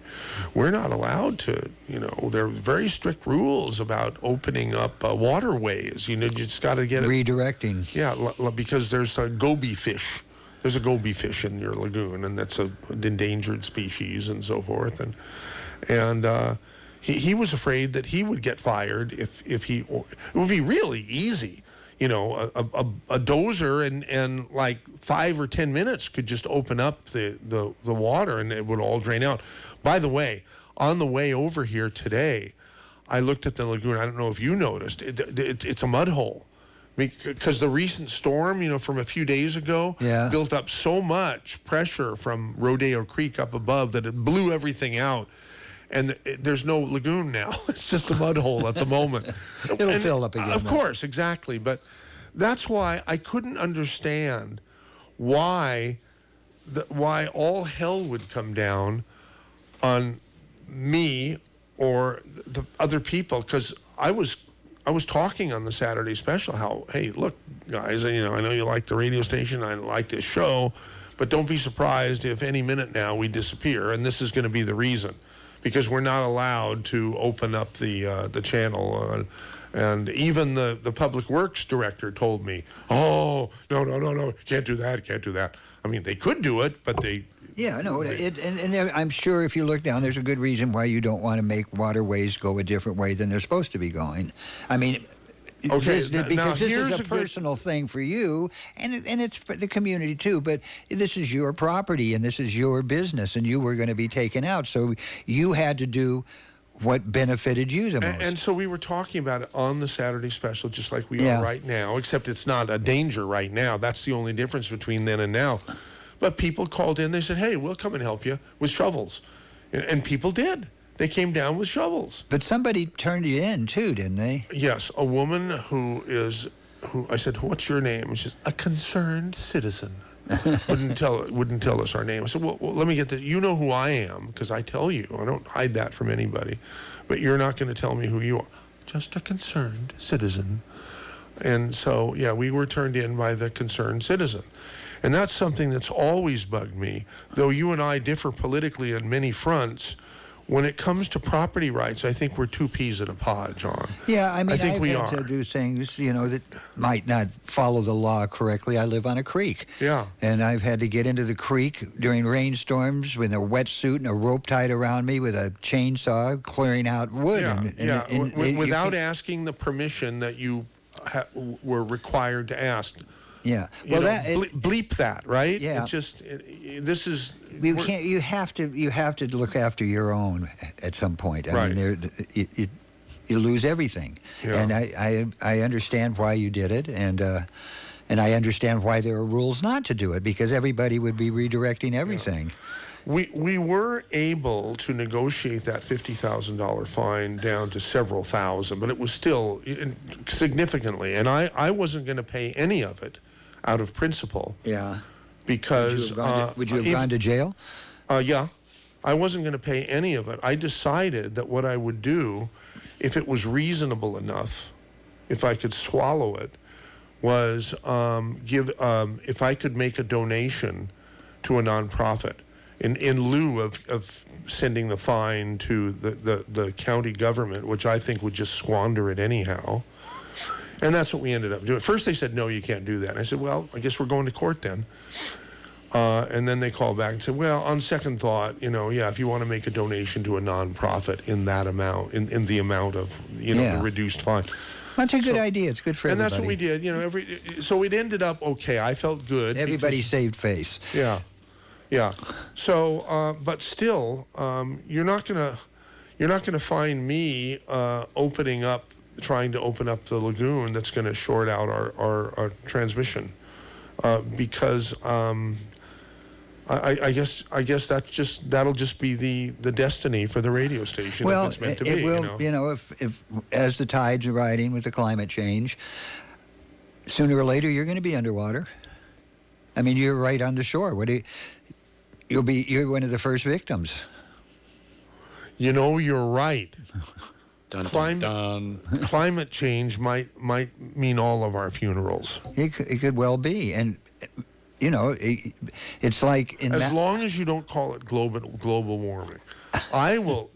We're not allowed to, you know, there are very strict rules about opening up waterways. You know, you just got to get redirecting. Yeah, because there's a goby fish. There's a goby fish in your lagoon, and that's an endangered species and so forth. And he was afraid that he would get fired if he. It would be really easy, you know, a dozer and like 5 or 10 minutes could just open up the water and it would all drain out. By the way, on the way over here today, I looked at the lagoon. I don't know if you noticed. It's a mud hole. Because the recent storm, you know, from a few days ago, built up so much pressure from Rodeo Creek up above that it blew everything out. And there's no lagoon now. It's just a mud hole at the moment. It'll fill up again. Of course, exactly. But that's why I couldn't understand why all hell would come down on me or the other people, because I was I was talking on the Saturday special how, hey, look, guys, I know you like the radio station, I like this show, but don't be surprised if any minute now we disappear, and this is going to be the reason, because we're not allowed to open up the channel. And even the public works director told me, oh, no, can't do that. I mean, they could do it, but they... Yeah, no, and I'm sure if you look down, there's a good reason why you don't want to make waterways go a different way than they're supposed to be going. I mean, because this is a personal thing for you, and it's for the community too, but this is your property, and this is your business, and you were going to be taken out, so you had to do what benefited you the most. And so we were talking about it on the Saturday special, just like we are right now, except it's not a danger right now. That's the only difference between then and now. But people called in, they said, hey, we'll come and help you with shovels. And people did. They came down with shovels. But somebody turned you in too, didn't they? Yes, a woman who I said, what's your name? And she says, a concerned citizen. wouldn't tell us our name. I said, well, let me get this. You know who I am, because I tell you. I don't hide that from anybody. But you're not going to tell me who you are. Just a concerned citizen. And so, yeah, we were turned in by the concerned citizen. And that's something that's always bugged me. Though you and I differ politically on many fronts, when it comes to property rights, I think we're two peas in a pod, John. Yeah, I mean, I think I've we had are. to do things, that might not follow the law correctly. I live on a creek. Yeah. And I've had to get into the creek during rainstorms with a wetsuit and a rope tied around me with a chainsaw clearing out wood. Yeah, without asking the permission that you were required to ask. Yeah. Well, bleep that, right? Yeah. It just this is. You can't. You have to look after your own at some point. I mean, you lose everything. Yeah. And I understand why you did it, and I understand why there are rules not to do it, because everybody would be redirecting everything. Yeah. We were able to negotiate that $50,000 fine down to several thousand, but it was still significantly, and I wasn't going to pay any of it out of principle. Yeah. Because would you have gone to jail? Yeah, I wasn't going to pay any of it. I decided that what I would do, if it was reasonable enough, if I could swallow it, was if I could make a donation to a nonprofit in lieu of sending the fine to the county government, which I think would just squander it anyhow. And that's what we ended up doing. First they said, no, you can't do that. And I said, well, I guess we're going to court then. And then they called back and said, well, on second thought, if you want to make a donation to a nonprofit in that amount, in the amount of, the reduced fine. That's a good idea. It's good for everybody. And that's what we did. So it ended up okay. I felt good. Everybody saved face. Yeah. Yeah. So, but still, you're not gonna find me trying to open up the lagoon that's going to short out our transmission, because I guess that'll just be the destiny for the radio station. Well, if it's meant to it be. will. If as the tides are riding with the climate change, sooner or later you're going to be underwater. I mean, you're right on the shore. You're one of the first victims. You're right. Dun. Climate change might mean all of our funerals. It could well be, and it's like as long as you don't call it global warming, I will.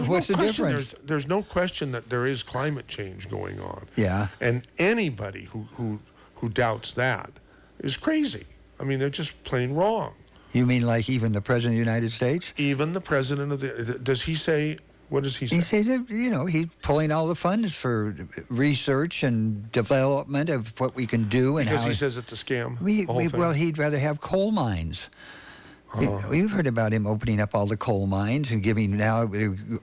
What's the difference? There's no question that there is climate change going on. Yeah. And anybody who doubts that is crazy. I mean, they're just plain wrong. You mean like even the President of the United States? Even the President does he say, what does he say? He says that, he's pulling all the funds for research and development of what we can do. Because he says it's a scam. Well, he'd rather have coal mines. We've heard about him opening up all the coal mines and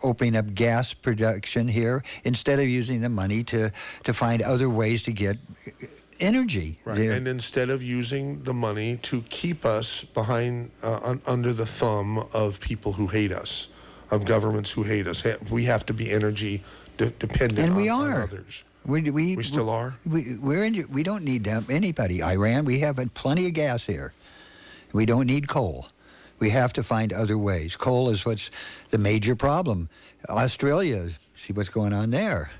opening up gas production here instead of using the money to find other ways to get energy. Right, and instead of using the money to keep us behind under the thumb of people who hate us, of governments who hate us, we have to be energy dependent and we on are. Others. We still are. We don't need anybody. Iran, we have plenty of gas here. We don't need coal. We have to find other ways. Coal is what's the major problem. Australia, see what's going on there.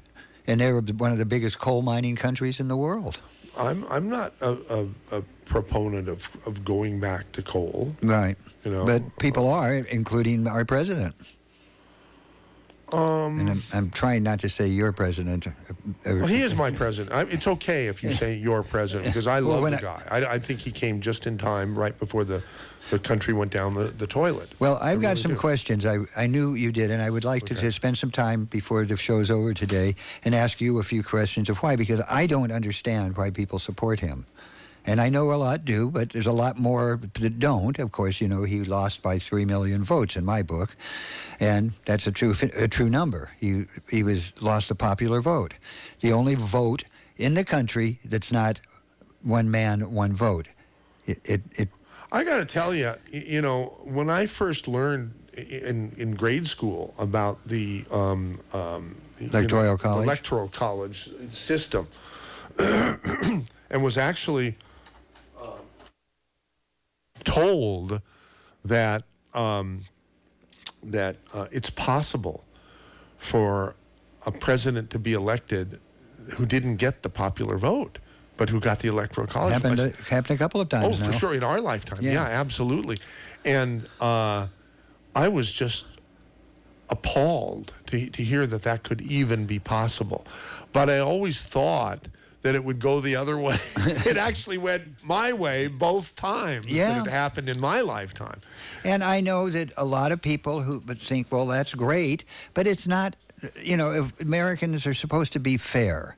And they're one of the biggest coal mining countries in the world. I'm not a proponent of going back to coal. Right. You know, but people are, including our president. And I'm trying not to say your president. Well, he is my president. It's okay if you say your president, because I love the guy. I think he came just in time, right before the country went down the toilet. Well, I've got some questions. I knew you did, and I would like to spend some time before the show's over today and ask you a few questions of why, because I don't understand why people support him. And I know a lot do, but there's a lot more that don't. Of course, you know, he lost by 3 million votes in my book, and that's a true number. He lost the popular vote. The only vote in the country that's not one man, one vote. I got to tell you, you know, when I first learned in grade school about the electoral college system, and was actually told that it's possible for a president to be elected who didn't get the popular vote, but who got the electoral college. Happened a couple of times now. Oh, for sure, in our lifetime. Yeah, absolutely. And I was just appalled to hear that could even be possible. But I always thought that it would go the other way. It actually went my way both times. Yeah. That it happened in my lifetime. And I know that a lot of people who would think, well, that's great, but it's not, you know, if Americans are supposed to be fair.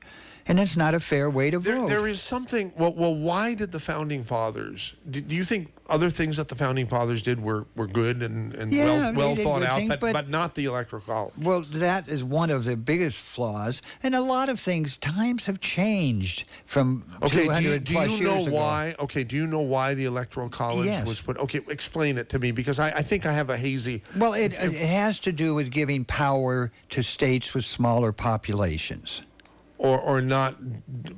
And it's not a fair way to vote. There is something. Well, why did the founding fathers? Do you think other things that the founding fathers did were good and well thought out, but not the electoral college? Well, that is one of the biggest flaws. And a lot of things, times have changed from 200 plus years ago. Why? Okay, do you know why the electoral college was put? Okay, explain it to me, because I think I have a hazy. Well, it has to do with giving power to states with smaller populations. Or not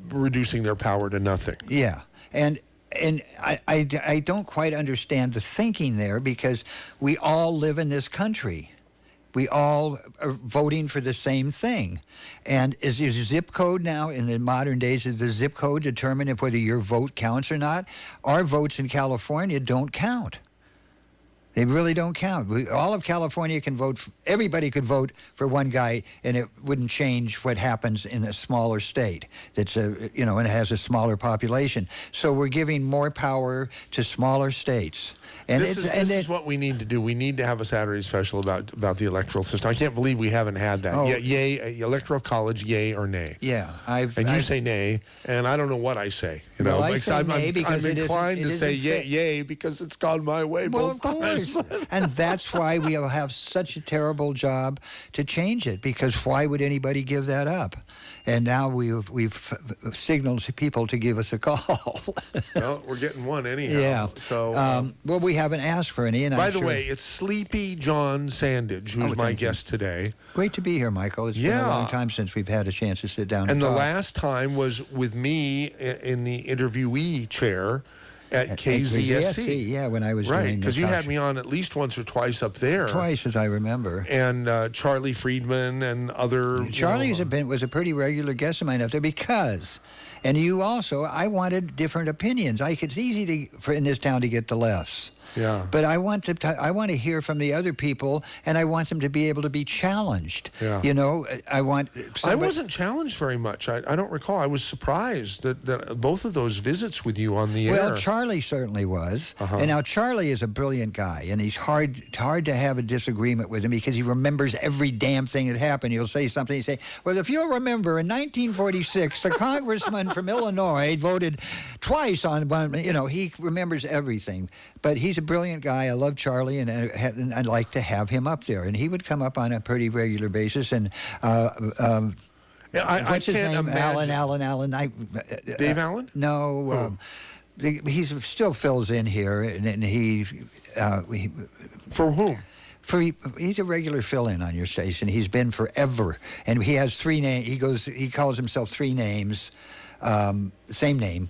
reducing their power to nothing. Yeah. And I don't quite understand the thinking there, because we all live in this country. We all are voting for the same thing. And is your zip code now, in the modern days, is the zip code determine if whether your vote counts or not? Our votes in California don't count. They really don't count. All of California can vote. Everybody could vote for one guy, and it wouldn't change what happens in a smaller state that's and it has a smaller population. So we're giving more power to smaller states. And this is what we need to do. We need to have a Saturday special about the electoral system. I can't believe we haven't had that. Yay, electoral college, yay or nay? Yeah, you say nay, and I don't know what I say. You know, I say nay because I'm inclined to say yay because it's gone my way both times. And that's why we'll have such a terrible job to change it, because why would anybody give that up? And now we've signaled to people to give us a call. Well, we're getting one anyhow. Yeah. So well, we haven't asked for any. And by the way, it's Sleepy John Sandige, who's my guest today. Great to be here, Michael. It's been a long time since we've had a chance to sit down and talk. And the last time was with me in the interviewee chair at KSCO. Yeah, when I was doing right, because you had me on at least once or twice up there. Twice, as I remember. And Charlie Friedman and other. Charlie was a pretty regular guest of mine up there because, and you also, I wanted different opinions. It's easy in this town to get the lefts. Yeah. But I want to hear from the other people, and I want them to be able to be challenged. Yeah. You know, I wasn't challenged very much. I don't recall. I was surprised that both of those visits with you on the air. Well, Charlie certainly was. And now Charlie is a brilliant guy, and he's hard to have a disagreement with him because he remembers every damn thing that happened. He'll say something. He'll say, well, if you'll remember, in 1946, the congressman from Illinois voted twice on one. You know, he remembers everything. But he's a brilliant guy. I love Charlie, and I'd like to have him up there. And he would come up on a pretty regular basis. And what's his name? Imagine. Alan. Dave Allen? No. He still fills in here, and he for whom? He's a regular fill-in on your station. He's been forever, and he has 3 names. He calls himself 3 names, same name.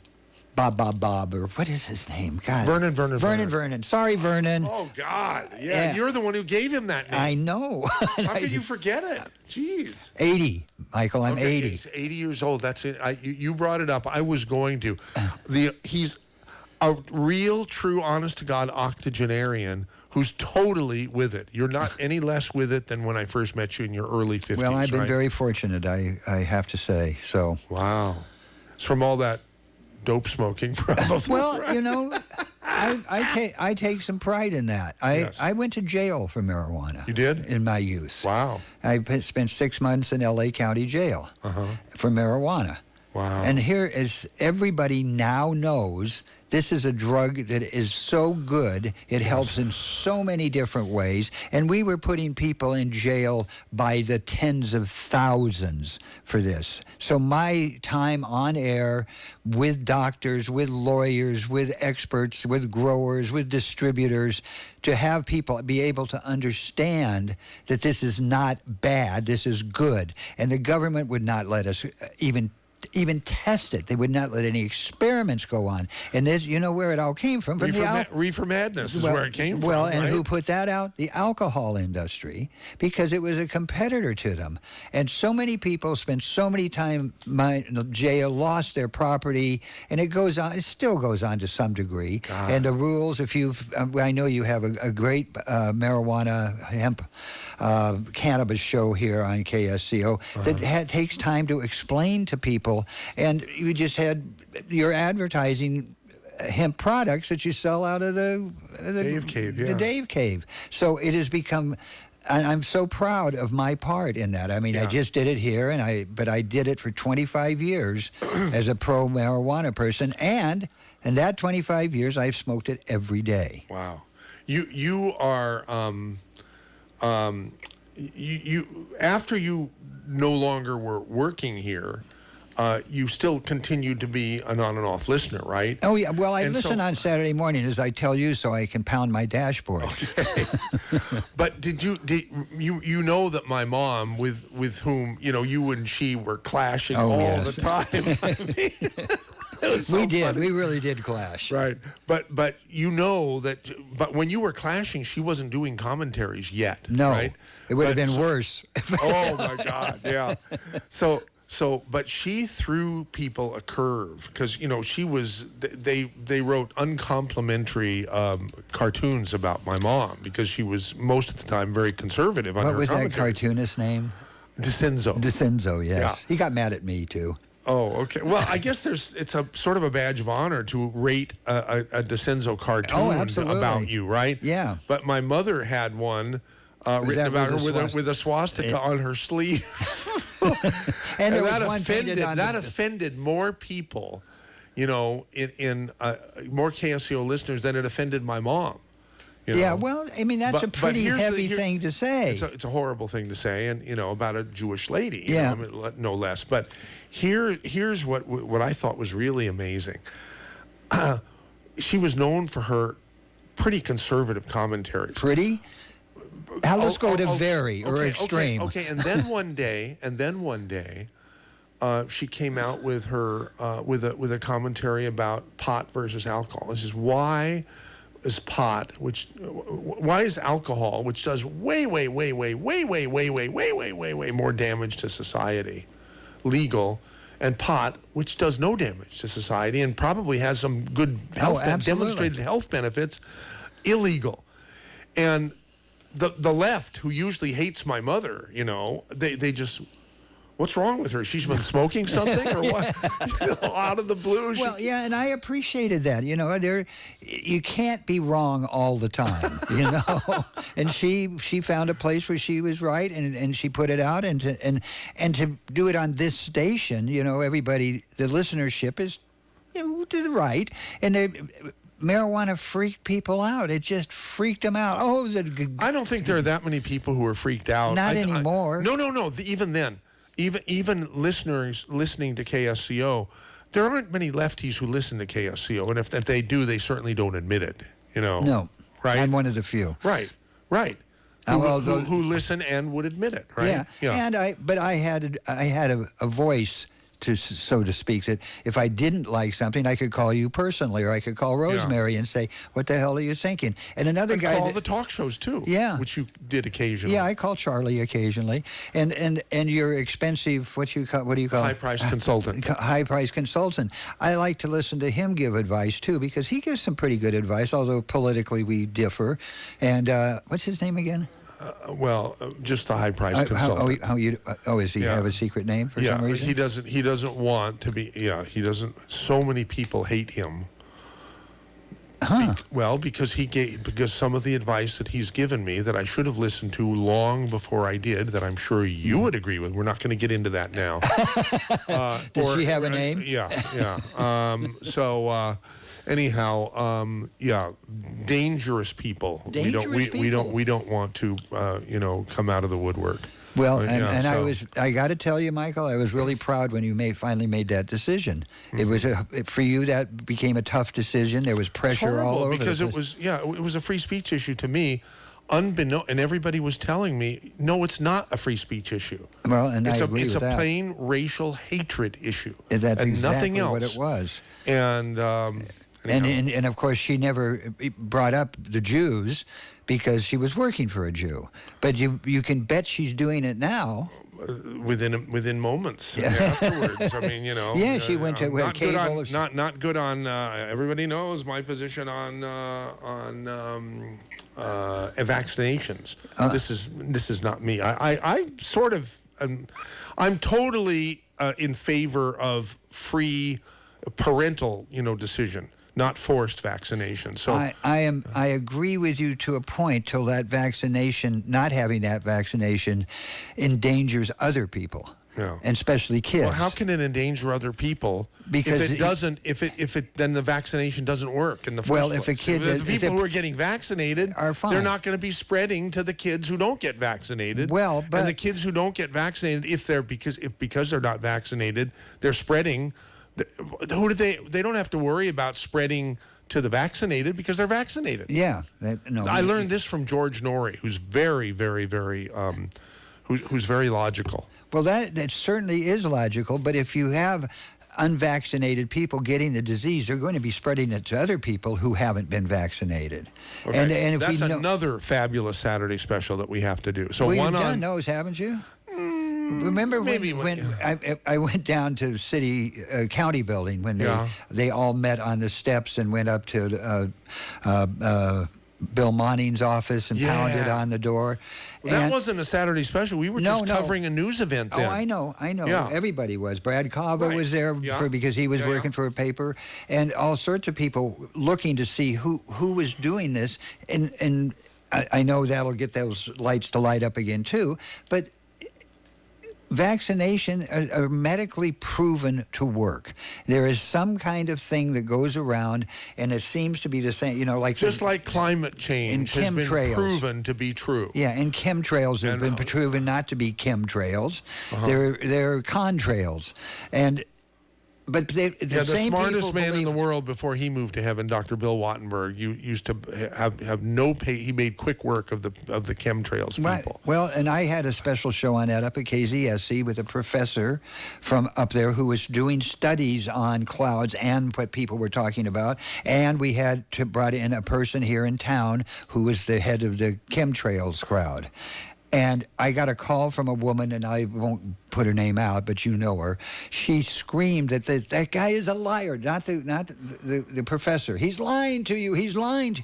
Bob, or what is his name? God. Vernon. Sorry, Vernon. Oh, God. Yeah, you're the one who gave him that name. I know. How could you forget it? Jeez. 80, Michael. I'm 80. He's 80 years old. That's it. You brought it up. I was going to. He's a real, true, honest-to-God octogenarian who's totally with it. You're not any less with it than when I first met you in your early 50s, Well, I've been very fortunate, I have to say. So. Wow. It's from all that dope smoking, probably. Well, I take some pride in that. I went to jail for marijuana. You did? In my youth. Wow. I spent 6 months in L.A. County Jail for marijuana. Wow. And here, as everybody now knows, this is a drug that is so good. It helps in so many different ways. And we were putting people in jail by the tens of thousands for this. So my time on air with doctors, with lawyers, with experts, with growers, with distributors, to have people be able to understand that this is not bad, this is good. And the government would not let us even test it. They would not let any experiments go on. And this, you know where it all came from? Reefer Madness is where it came from. Well, and right? who put that out? The alcohol industry, because it was a competitor to them. And so many people spent so many time in jail, lost their property, and it goes on. It still goes on to some degree. God. And the rules, I know you have a great marijuana, hemp, cannabis show here on KSCO that takes time to explain to people. And you just had your advertising hemp products that you sell out of the Dave Cave, the Dave Cave. So it has become. I'm so proud of my part in that. I mean, I just did it here, but I did it for 25 years as a pro marijuana person, and in that 25 years, I've smoked it every day. Wow, you are you after you no longer were working here. You still continued to be an on and off listener, right? Oh, yeah. Well, I listen on Saturday morning, as I tell you, so I can pound my dashboard. Okay. But did you know that my mom, with whom, you and she were clashing all the time? I mean, it was so funny. We really did clash. Right. But but when you were clashing, she wasn't doing commentaries yet. No. Right? It would have been worse. Oh, my God. Yeah. But she threw people a curve because, she was, they wrote uncomplimentary cartoons about my mom because she was most of the time very conservative on her What was that commentary. cartoonist name? DeCenzo, yes. Yeah. He got mad at me, too. Oh, okay. Well, I guess it's a sort of a badge of honor to rate a DeCenzo cartoon about you, right? Yeah. But my mother had one written about her with a swastika on her sleeve. and that offended more people, in more KSCO listeners than it offended my mom. Yeah, well, I mean, that's a pretty heavy thing to say. It's a horrible thing to say, and about a Jewish lady, no less. But here's what I thought was really amazing. She was known for her pretty conservative commentaries. Pretty? Let's go to very or extreme. Okay. And then one day, she came out with her with a commentary about pot versus alcohol. This is why is alcohol, which does way more damage to society, legal, and pot, which does no damage to society and probably has some good demonstrated health benefits, illegal. And the left, who usually hates my mother, they just, what's wrong with her? She's been smoking something or what? Out of the blue. Well, and I appreciated that. You can't be wrong all the time, And she found a place where she was right, and she put it out, and to do it on this station, everybody, the listenership is, to the right, and marijuana freaked people out. It just freaked them out. I don't think there are that many people who are freaked out. Not anymore. No. Even then. Even listeners listening to KSCO, there aren't many lefties who listen to KSCO, and if they do, they certainly don't admit it. No, right? I'm one of the few. Right. Who listen and would admit it, right? Yeah. And I had a voice so to speak, that if I didn't like something, I could call you personally, or I could call Rosemary and say, "What the hell are you thinking?" And another guy call the talk shows too. Yeah, which you did occasionally. Yeah, I call Charlie occasionally, and your expensive what do you call high price consultant. High price consultant. I like to listen to him give advice too, because he gives some pretty good advice, although politically we differ. And what's his name again? Just the high price consultant. Does he have a secret name for some reason? He doesn't want to be. Yeah, he doesn't. So many people hate him. Huh. Because some of the advice that he's given me that I should have listened to long before I did, that I'm sure you would agree with. We're not going to get into that now. Does she have a name? Yeah. Anyhow, dangerous people. We don't want to, come out of the woodwork. Well, I got to tell you, Michael, I was really proud when you finally made that decision. Mm-hmm. It was for you, that became a tough decision. There was pressure all over. Because it was a free speech issue to me. And everybody was telling me, no, it's not a free speech issue. Well, and I agree with that. It's a plain racial hatred issue. And that's exactly nothing else. What it was. And of course, she never brought up the Jews because she was working for a Jew. But you can bet she's doing it now. Within moments afterwards. I mean, Yeah, she went to cable. Not good on. Everybody knows my position on vaccinations. This is not me. I sort of. I'm totally in favor of free parental decision, not forced vaccination. So I agree with you to a point, till that vaccination, not having that vaccination, endangers other people. Yeah. And especially kids. Well, how can it endanger other people? Because if it then the vaccination doesn't work in the first place. If a kid, the people who are getting vaccinated are fine. They're not going to be spreading to the kids who don't get vaccinated. Well, but and the kids who don't get vaccinated, because they're not vaccinated, they're spreading. They don't have to worry about spreading to the vaccinated because they're vaccinated. Yeah. I learned this from George Norrie, who's very, very, very, who's very logical. Well, that certainly is logical, but if you have unvaccinated people getting the disease, they're going to be spreading it to other people who haven't been vaccinated. Okay. And if that's another fabulous Saturday special that we have to do. So you've done those, haven't you? Remember when I went down to county building when they all met on the steps and went up to Bill Monning's office and pounded on the door. Well, that wasn't a Saturday special. We were just covering a news event then. Oh, I know. Yeah. Everybody was. Brad Kava was there because he was working for a paper, and all sorts of people looking to see who was doing this. And I know that'll get those lights to light up again too, but vaccination are medically proven to work. There is some kind of thing that goes around, and it seems to be the same, like climate change has been proven to be true. Yeah, and chemtrails have been proven not to be chemtrails. They're contrails. But the smartest man in the world before he moved to heaven, Dr. Bill Wattenberg, used to have no pay. He made quick work of the chemtrails people. Right. Well, and I had a special show on that up at KZSC with a professor from up there who was doing studies on clouds and what people were talking about. And we had brought in a person here in town who was the head of the chemtrails crowd. And I got a call from a woman, and I won't put her name out, but you know her. She screamed that that guy is a liar, not the professor. He's lying to you. He's lying.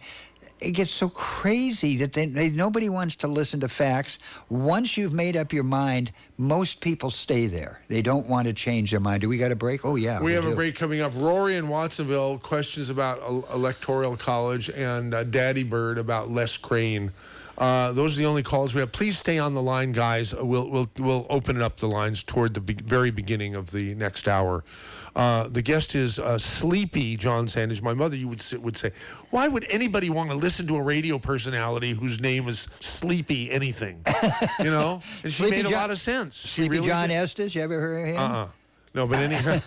It gets so crazy that nobody wants to listen to facts. Once you've made up your mind, most people stay there. They don't want to change their mind. Do we got a break? Oh, yeah. We have a break coming up. Rory in Watsonville, questions about Electoral College, and Daddy Bird about Les Crane. Those are the only calls we have. Please stay on the line, guys. We'll open up the lines toward the very beginning of the next hour. The guest is Sleepy John Sandige. My mother, would say, why would anybody want to listen to a radio personality whose name is Sleepy anything? And she made a lot of sense. Sleepy really John Estes, you ever heard of him? No, but anyhow.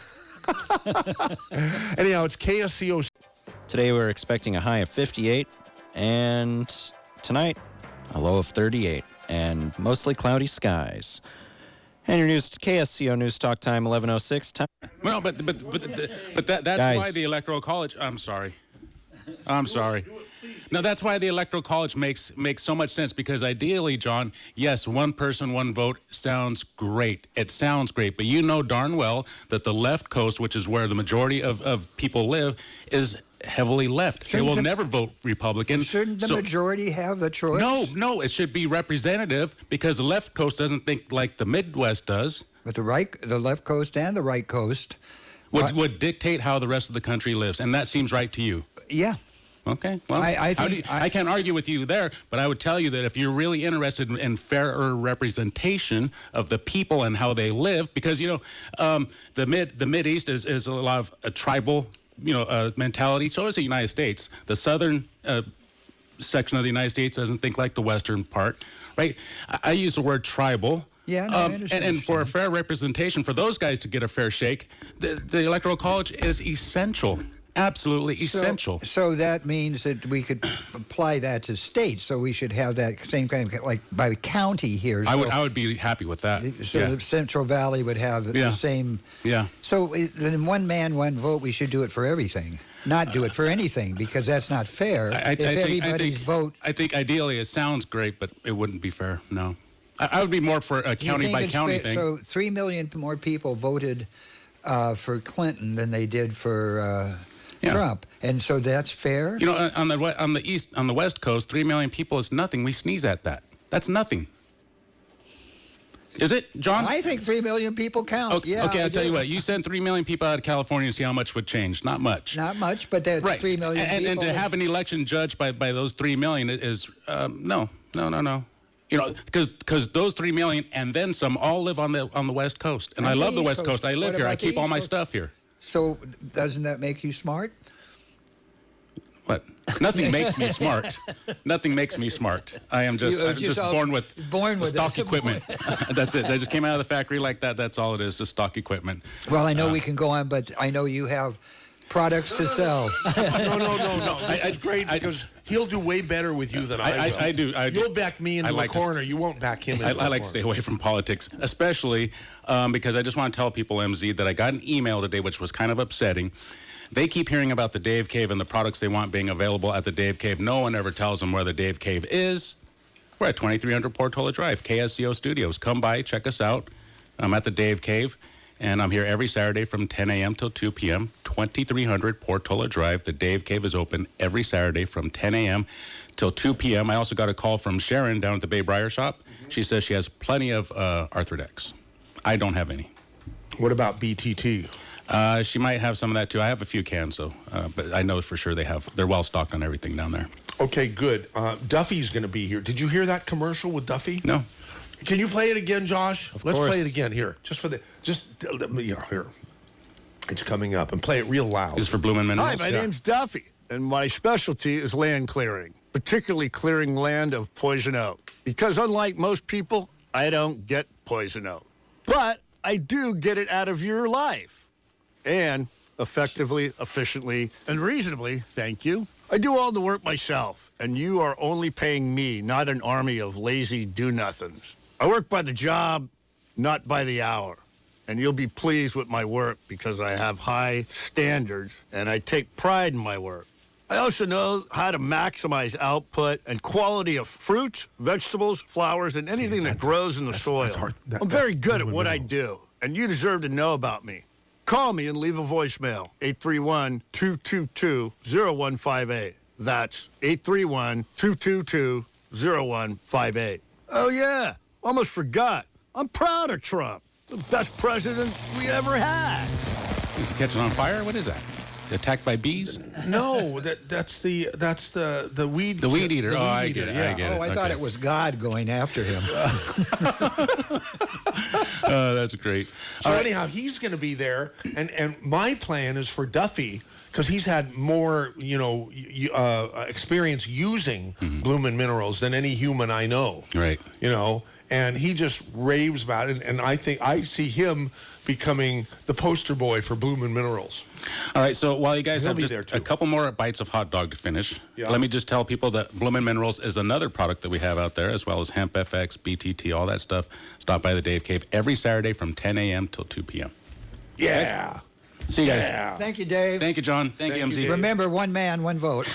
Anyhow, it's KSCO. Today we're expecting a high of 58, and tonight a low of 38, and mostly cloudy skies. And your news, KSCO News Talk Time, 11:06. Time. Well, but that's Guys. why the Electoral College. I'm sorry. No, that's why the Electoral College makes so much sense, because ideally, John, yes, one person, one vote sounds great. It sounds great, but you know darn well that the left coast, which is where the majority of people live, is heavily left. They will never vote Republican. Shouldn't the majority have a choice? No, it should be representative, because the left coast doesn't think like the Midwest does. But the left coast and the right coast would dictate how the rest of the country lives, and that seems right to you. Yeah. Okay. Well, I can't argue with you there, but I would tell you that if you're really interested in fairer representation of the people and how they live, because the Mideast is a lot of a tribal mentality. So is the United States. The southern section of the United States doesn't think like the western part, right? I use the word tribal. Yeah, no, I understand. And for a fair representation, for those guys to get a fair shake, the Electoral College is essential. Absolutely essential. So that means that we could apply that to states. So we should have that same kind of, like by county here. So I would be happy with that. So the Central Valley would have the same. Yeah. So then one man, one vote, we should do it for everything. Not do it for anything, because that's not fair. I think ideally it sounds great, but it wouldn't be fair. No. I would be more for a county by county thing. So 3 million more people voted for Clinton than they did for Trump, and so that's fair. On the West Coast, 3 million people is nothing. We sneeze at that. That's nothing. Is it, John? I think 3 million people count. Okay, yeah. Okay, I'll tell you what. You send 3 million people out of California and see how much would change. Not much. Not much, but that's right. 3 million people. And to have an election judged by those 3 million is no. Because those 3 million and then some all live on the West Coast, and I love the West Coast. I live here. I keep all my stuff here. So doesn't that make you smart? What? Nothing makes me smart. Nothing makes me smart. I'm just born with stock equipment. That's it. They just came out of the factory like that. That's all it is, just stock equipment. Well, I know we can go on, but I know you have products to sell. No. It's great because he'll do way better with you than I will. I do. You'll back me into the corner. You won't back him into the corner. I like to stay away from politics, especially because I just want to tell people, MZ, that I got an email today, which was kind of upsetting. They keep hearing about the Dave Cave and the products they want being available at the Dave Cave. No one ever tells them where the Dave Cave is. We're at 2300 Portola Drive, KSCO Studios. Come by, check us out. I'm at the Dave Cave, and I'm here every Saturday from 10 a.m. till 2 p.m., 2300 Portola Drive. The Dave Cave is open every Saturday from 10 a.m. till 2 p.m. I also got a call from Sharon down at the Bay Briar Shop. She says she has plenty of Arthrodex. I don't have any. What about BTT? She might have some of that too. I have a few cans though, but I know for sure they're well stocked on everything down there. Okay, good. Duffy's going to be here. Did you hear that commercial with Duffy? No. Can you play it again, Josh? Let's play it again here, here. It's coming up, and play it real loud. This is for Bloomin' Minerals. Hi, my name's Duffy, and my specialty is land clearing, particularly clearing land of poison oak. Because unlike most people, I don't get poison oak, but I do get it out of your life. And effectively, efficiently, and reasonably, thank you. I do all the work myself, and you are only paying me, not an army of lazy do-nothings. I work by the job, not by the hour. And you'll be pleased with my work because I have high standards, and I take pride in my work. I also know how to maximize output and quality of fruits, vegetables, flowers, and anything that grows in the soil. I'm very good at what I do, and you deserve to know about me. Call me and leave a voicemail, 831-222-0158. That's 831-222-0158. Oh, yeah, almost forgot. I'm proud of Trump, the best president we ever had. Is he catching on fire? What is that? Attacked by bees? No, that's the weed. The weed eater. I get it. Yeah. I get it. I thought it was God going after him. That's great. So anyhow, he's going to be there, and my plan is for Duffy, because he's had more experience using Bloomin' Minerals than any human I know. Right. And he just raves about it. And I think I see him becoming the poster boy for Bloomin' Minerals. All right, so while you guys He'll have be just there, too. a couple more bites of hot dog to finish, Yeah. let me just tell people that Bloomin' Minerals is another product that we have out there, as well as Hemp FX, BTT, all that stuff. Stop by the Dave Cave every Saturday from 10 a.m. till 2 p.m. Yeah. See you guys. Yeah. Thank you, Dave. Thank you, John. Thank you, Thank MZ. you, Dave. Remember, one man, one vote.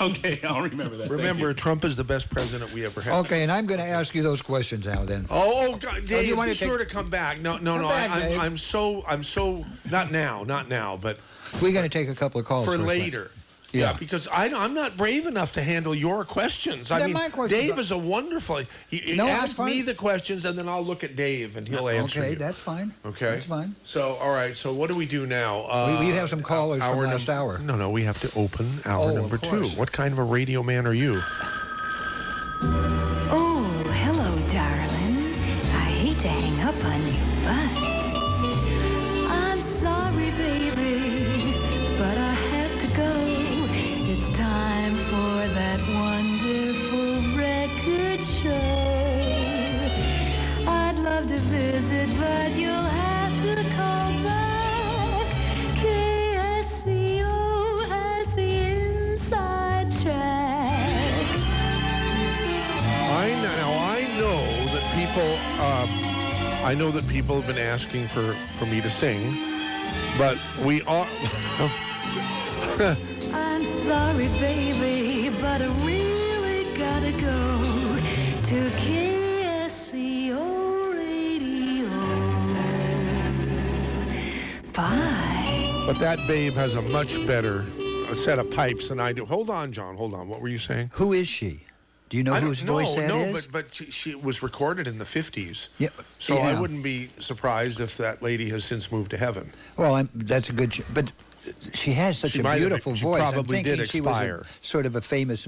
Okay, I'll remember that. Remember, Trump is the best president we ever had. Okay, and I'm going to ask you those questions now then. Oh, God, Dave, you be wanna sure take- to come back. No, back, Dave. I'm so, not now, but We're going to take a couple of calls for first, later. Yeah. Because I'm not brave enough to handle your questions. I They're mean, my questions. Dave is a wonderful. He No, that's ask me fine. the questions, and then I'll look at Dave, and he'll answer Okay, you. that's fine. Okay, That's fine. So, all right. So, what do we do now? We have some callers from last hour. No, we have to open hour Oh, of number 2. course. What kind of a radio man are you? Oh, hello, darling. I hate to hang up on you, but I'm sorry, baby, but I have to go. It's time for that wonderful record show. I'd love to visit, but you'll have to call back. KSCO has the inside track. I know that people have been asking for me to sing, but we are. I'm sorry, baby, but I really gotta go to KSCO Radio. Bye. But that babe has a much better set of pipes than I do. Hold on, John. Hold on. What were you saying? Who is she? Do you know whose voice that is? but she was recorded in the 50s. Yeah, So yeah. I wouldn't be surprised if that lady has since moved to heaven. Well, that's a good... But she has such She a might have- beautiful she voice. probably I'm thinking did she expire. was sort of a famous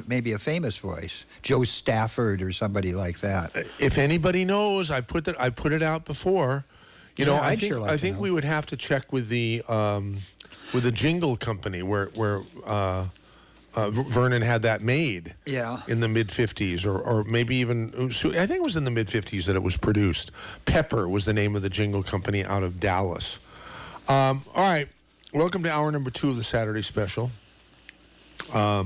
voice. Joe Stafford or somebody like that. If anybody knows, I put it out before. You know, Yeah, I I'd think sure like I to think know. we would have to check with the jingle company where Vernon had that made. Yeah. In the mid 50s, or maybe even I think it was in the mid 50s that it was produced. Pepper was the name of the jingle company out of Dallas. All right, welcome to hour number 2 of the Saturday special. Are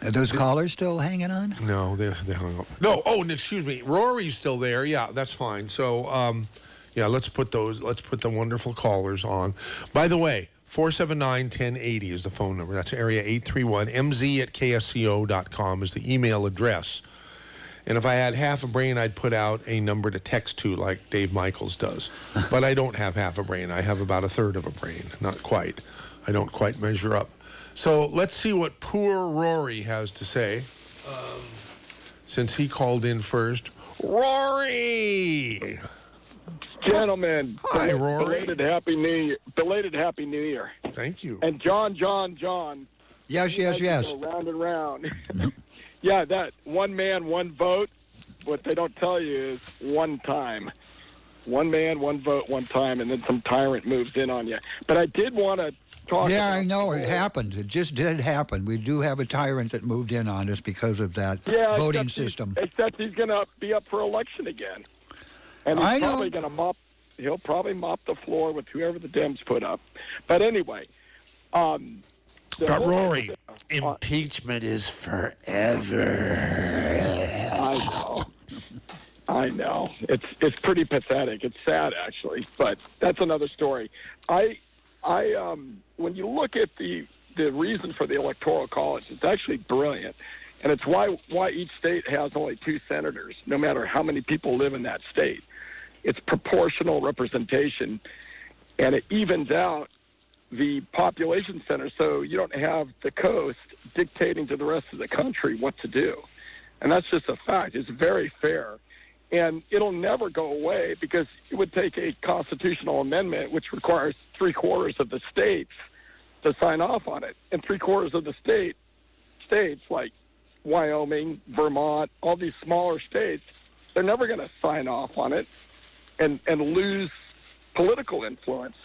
those callers still hanging on? No, they hung up. No, excuse me. Rory's still there. Yeah, that's fine. So, yeah, let's put the wonderful callers on. By the way, 479-1080 is the phone number. That's area 831. mz@ksco.com is the email address. And if I had half a brain, I'd put out a number to text to like Dave Michaels does. But I don't have half a brain. I have about a third of a brain. Not quite. I don't quite measure up. So let's see what poor Rory has to say, since he called in first. Rory! Gentlemen, Hi, Rory. belated Happy New Year. Belated Happy New Year. Thank you. And John. Yes. Go round and round. Yeah, that one man, one vote. What they don't tell you is one time. One man, one vote, one time, and then some tyrant moves in on you. But I did want to talk Yeah, about I know. It happened. It just did happen. We do have a tyrant that moved in on us because of that voting system. Except he's going to be up for election again. And he's I know. probably going to he'll probably mop the floor with whoever the Dems put up. But anyway. But Rory, impeachment is forever. I know. It's pretty pathetic. It's sad, actually, but that's another story. When you look at the reason for the Electoral College, it's actually brilliant, and it's why each state has only 2 senators, no matter how many people live in that state. It's proportional representation, and it evens out the population center, so you don't have the coast dictating to the rest of the country what to do. And that's just a fact. It's very fair. And it'll never go away because it would take a constitutional amendment which requires 3/4 of the states to sign off on it. And 3/4 of the states like Wyoming, Vermont, all these smaller states, they're never going to sign off on it and lose political influence.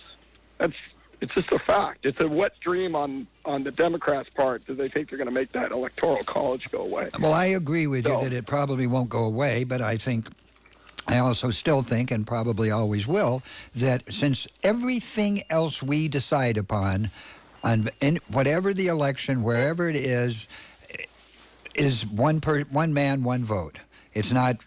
It's just a fact. It's a wet dream on the Democrats' part that they think they're going to make that Electoral College go away. Well, I agree with you that it probably won't go away, but I think I also still think, and probably always will, that since everything else we decide upon, in whatever the election, wherever it is one man, one vote. It's not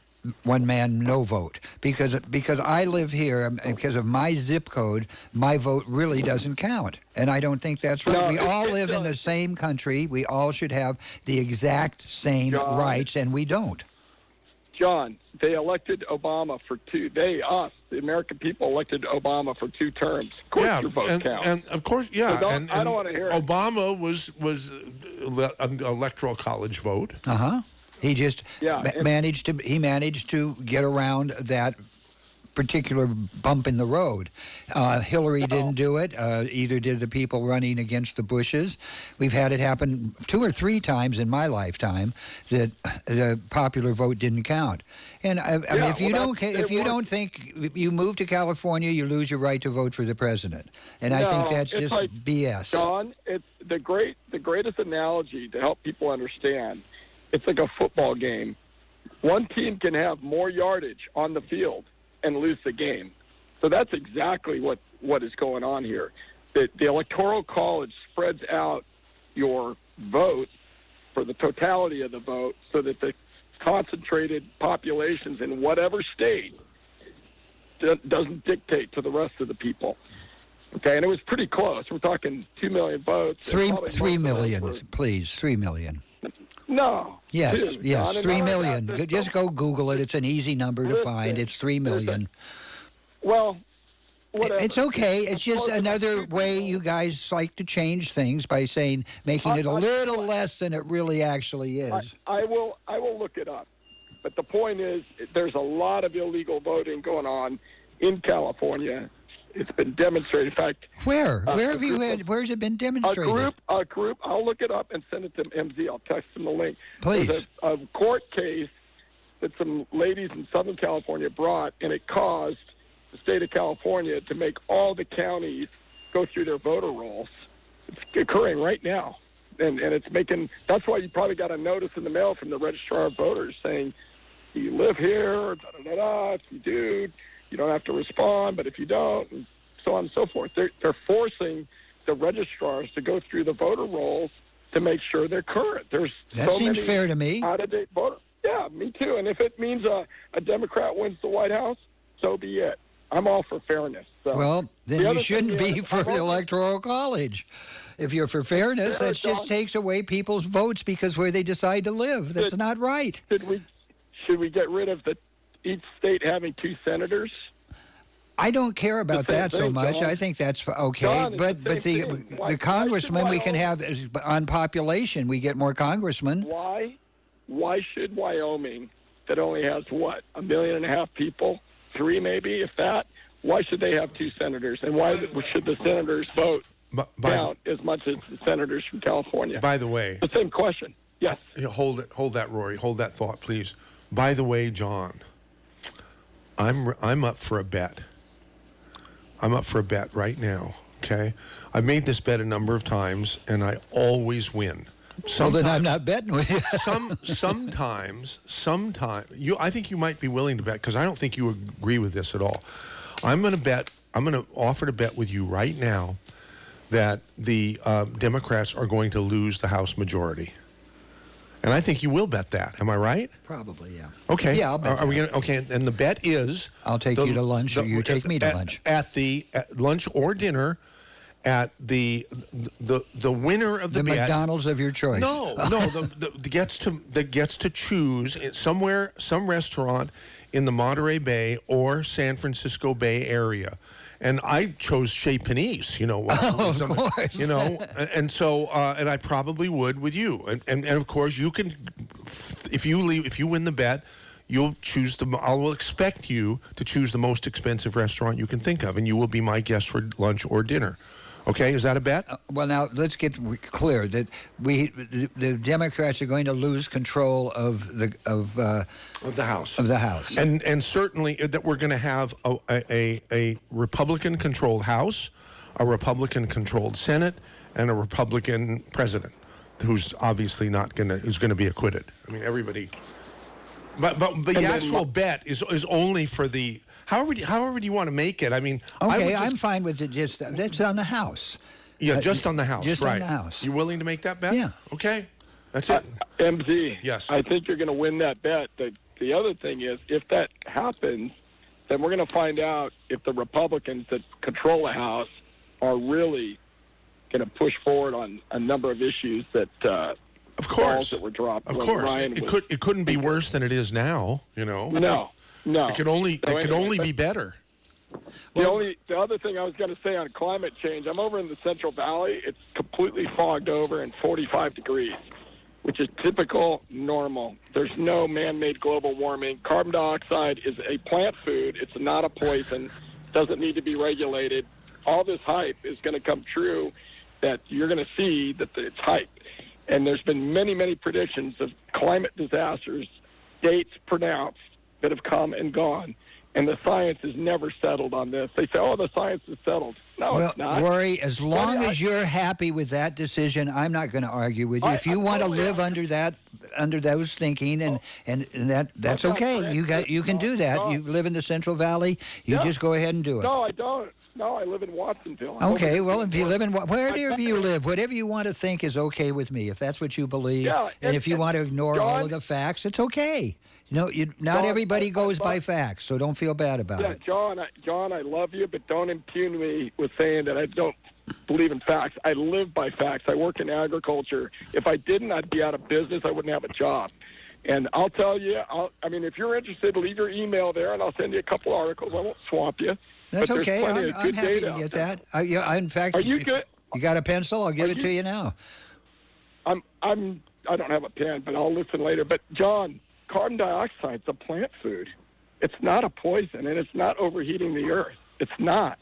one man, no vote. Because I live here, and because of my zip code, my vote really doesn't count. And I don't think that's right. No, we all live in the same country. We all should have the exact same rights, and we don't. John, they elected Obama for the American people elected Obama for 2 terms. Of course your vote counts. And of course, yeah. So and I don't want to hear it. Obama was an electoral college vote. Uh-huh. He just managed to get around that particular bump in the road. Hillary didn't do it. Either did the people running against the Bushes. We've had it happen 2 or 3 times in my lifetime that the popular vote didn't count. And I mean, if you don't think you move to California, you lose your right to vote for the president. And I think that's just like, BS. John, it's the greatest analogy to help people understand. It's like a football game. One team can have more yardage on the field and lose the game. So that's exactly what is going on here. The Electoral College spreads out your vote for the totality of the vote so that the concentrated populations in whatever state doesn't dictate to the rest of the people. Okay, and it was pretty close. We're talking 2 million votes. 3 million, please, 3 million. No. Yes, 2, yes, John, 3 million. Just go Google it. It's an easy number to find. It's 3 million. Well, whatever. It's okay. It's just another way you guys like to change things by making it a little less than it really actually is. I will look it up. But the point is, there's a lot of illegal voting going on in California. It's been demonstrated. In fact, where's it been demonstrated? A group. I'll look it up and send it to MZ. I'll text him the link. Please. There's a court case that some ladies in Southern California brought, and it caused the state of California to make all the counties go through their voter rolls. It's occurring right now, and it's making. That's why you probably got a notice in the mail from the registrar of voters saying, "Do you live here?" Da da da da. If you do, you don't have to respond, but if you don't, and so on and so forth. They're forcing the registrars to go through the voter rolls to make sure they're current. That seems fair to me. Out-of-date voters. Yeah, me too. And if it means a Democrat wins the White House, so be it. I'm all for fairness. So. Well, then you shouldn't be for the Electoral College. If you're for fairness, that just takes away people's votes because where they decide to live. That's not right. Should we get rid of each state having 2 senators? I don't care about that so much. John. I think that's okay. John, but the congressmen we can have on population, we get more congressmen. Why should Wyoming, that only has 1.5 million people, 3 maybe, if that, why should they have 2 senators? And why should the senators vote count as much as the senators from California? By the way, the same question. Yes. Hold that, Rory. Hold that thought, please. By the way, John, I'm up for a bet. I'm up for a bet right now, okay? I've made this bet a number of times, and I always win. Well, then I'm not betting with you. sometimes, I think you might be willing to bet, because I don't think you agree with this at all. I'm going to offer to bet with you right now that the Democrats are going to lose the House majority. And I think you will bet that. Am I right? Probably, yeah. Okay. Yeah, I'll bet. Are we gonna? Okay, and the bet is I'll take you to lunch, or you take me to lunch. At lunch or dinner, at the winner of the bet, McDonald's of your choice. No, that gets to choose somewhere, some restaurant in the Monterey Bay or San Francisco Bay area. And I chose Chez Panisse, of course. And so, and I probably would with you. And of course, you can, if you win the bet, you'll choose I will expect you to choose the most expensive restaurant you can think of, and you will be my guest for lunch or dinner. Okay, is that a bet? Well, now let's get clear that the Democrats are going to lose control of the House. Of the House, and certainly that we're going to have a Republican-controlled House, a Republican-controlled Senate, and a Republican president, who's obviously who's going to be acquitted. I mean, everybody But the actual bet is only for the however do you want to make it? I mean, okay, I'm fine with it. Just that's on the house. Yeah, just on the house. Just right. on the house. You willing to make that bet? Yeah. Okay, that's it. MZ. Yes. I think you're going to win that bet. The other thing is, if that happens, then we're going to find out if the Republicans that control the House are really going to push forward on a number of issues that. Of course, that were dropped. Of course, it couldn't be worse than it is now. You know. No. It could only be better. The other thing I was going to say on climate change, I'm over in the Central Valley. It's completely fogged over and 45 degrees, which is typical, normal. There's no man-made global warming. Carbon dioxide is a plant food. It's not a poison. Doesn't need to be regulated. All this hype is going to come true that you're going to see that it's hype. And there's been many, many predictions of climate disasters, dates pronounced that have come and gone. And the science is never settled on this. They say, oh, the science is settled. No, it's not. Rory, as long as you're happy with that decision, I'm not going to argue with you. If you want to live under those thinking, and that's okay. You can do that. You live in the Central Valley. You just go ahead and do it. No, I don't. No, I live in Watsonville. Okay, well, if you live in wherever you live, whatever you want to think is okay with me. If that's what you believe, and if you want to ignore all of the facts, it's okay. Not everybody goes by facts, so don't feel bad about it. John, I love you, but don't impugn me with saying that I don't believe in facts. I live by facts. I work in agriculture. If I didn't, I'd be out of business. I wouldn't have a job. And I'll tell you, if you're interested, leave your email there, and I'll send you a couple articles. I won't swamp you. That's okay. I'm happy to get that. In fact, are you good? You got a pencil? I'll give it to you now. I don't have a pen, but I'll listen later. But John, carbon dioxide's a plant food. It's not a poison, and it's not overheating the earth. It's not.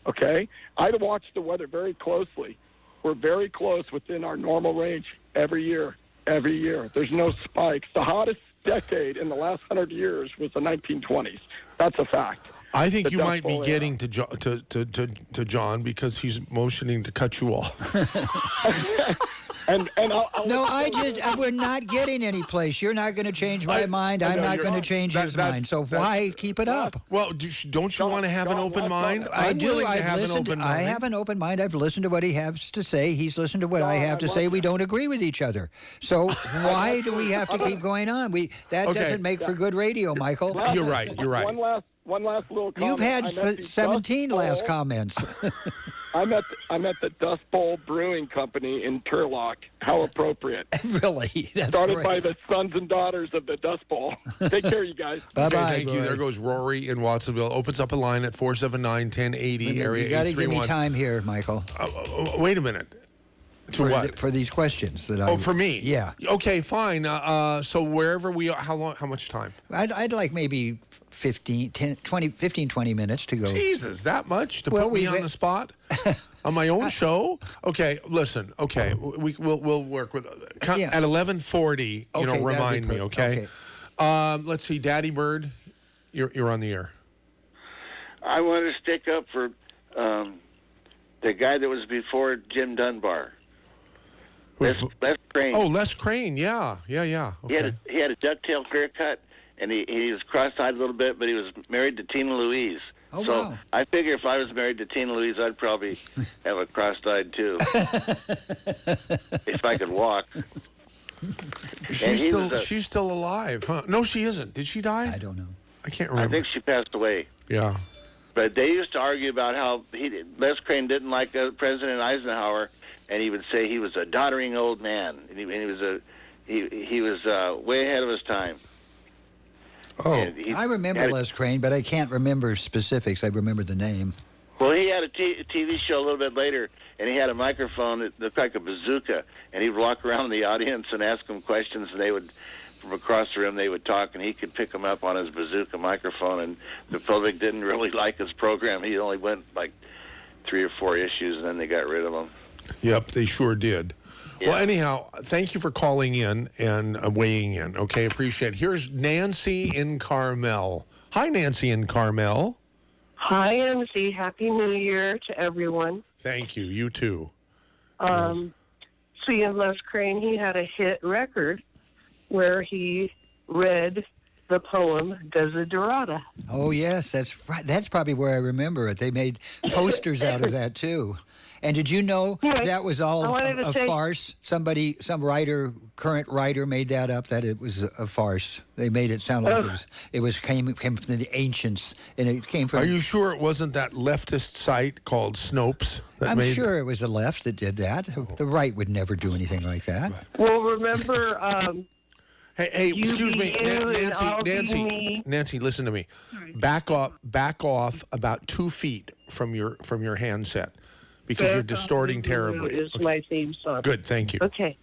Okay? I watch the weather very closely. We're very close within our normal range every year. Every year. There's no spikes. The hottest decade in the last 100 years was the 1920s. That's a fact. I think you might be getting to John because he's motioning to cut you off. We're not getting any place. You're not going to change my mind. I'm not going to change his mind. So why keep it up? Well, don't you want to have an open mind? I do. I have an open mind. I've listened to what he has to say. He's listened to what I have to say. We don't agree with each other. So why do we have to keep going on? That doesn't make for good radio, Michael. You're right. One last little comment. You've had 17 last comments. I'm at the Dust Bowl Brewing Company in Turlock. How appropriate. Really? That's Started great. by the sons and daughters of the Dust Bowl. Take care, you guys. Bye-bye. Okay, thank you. There goes Rory in Watsonville. Opens up a line at 479-1080, area 831. You got to give me time here, Michael. Wait a minute. What? For these questions that for me? Yeah. Okay, fine. So wherever we are, how much time? I'd like maybe 15, 20 minutes to go. Jesus, that much to put me on the spot? On my own show? Okay, listen. Okay, we'll work with at 11:40. Remind me. Okay. Let's see, Daddy Bird, you're on the air. I want to stick up for the guy that was before Jim Dunbar. Les Crane. Oh, Les Crane. Yeah. Okay. He had a ducktail haircut, and he was cross-eyed a little bit, but he was married to Tina Louise. Oh, so wow. I figure if I was married to Tina Louise, I'd probably have a cross-eyed too, if I could walk. She's still alive, huh? No, she isn't. Did she die? I don't know. I can't remember. I think she passed away. Yeah. But they used to argue about how Les Crane didn't like President Eisenhower, and he would say he was a doddering old man, and he was way ahead of his time. Oh, I remember Les Crane, but I can't remember specifics. I remember the name. Well, he had a TV show a little bit later, and he had a microphone that looked like a bazooka, and he'd walk around the audience and ask them questions, and they would, from across the room, they would talk, and he could pick them up on his bazooka microphone, and the public didn't really like his program. He only went like 3 or 4 issues, and then they got rid of him. Yep, they sure did. Yeah. Well, anyhow, thank you for calling in and weighing in. Okay, appreciate it. Here's Nancy in Carmel. Hi, Nancy in Carmel. Hi, MC. Happy New Year to everyone. Thank you. You too. See, in Les Crane, he had a hit record where he read the poem Desiderata. Oh, yes, that's right. That's probably where I remember it. They made posters out of that, too. And did you know that was all a farce? Some current writer made that up, that it was a farce. They made it sound like it came from the ancients, and it came from... Are you sure it wasn't that leftist site called Snopes? I'm sure it was the left that did that. The right would never do anything like that. Well, remember... Hey, excuse me, Nancy, listen to me. Back off about 2 feet from your handset, because you're distorting terribly. Is my theme song. Good, thank you. Okay.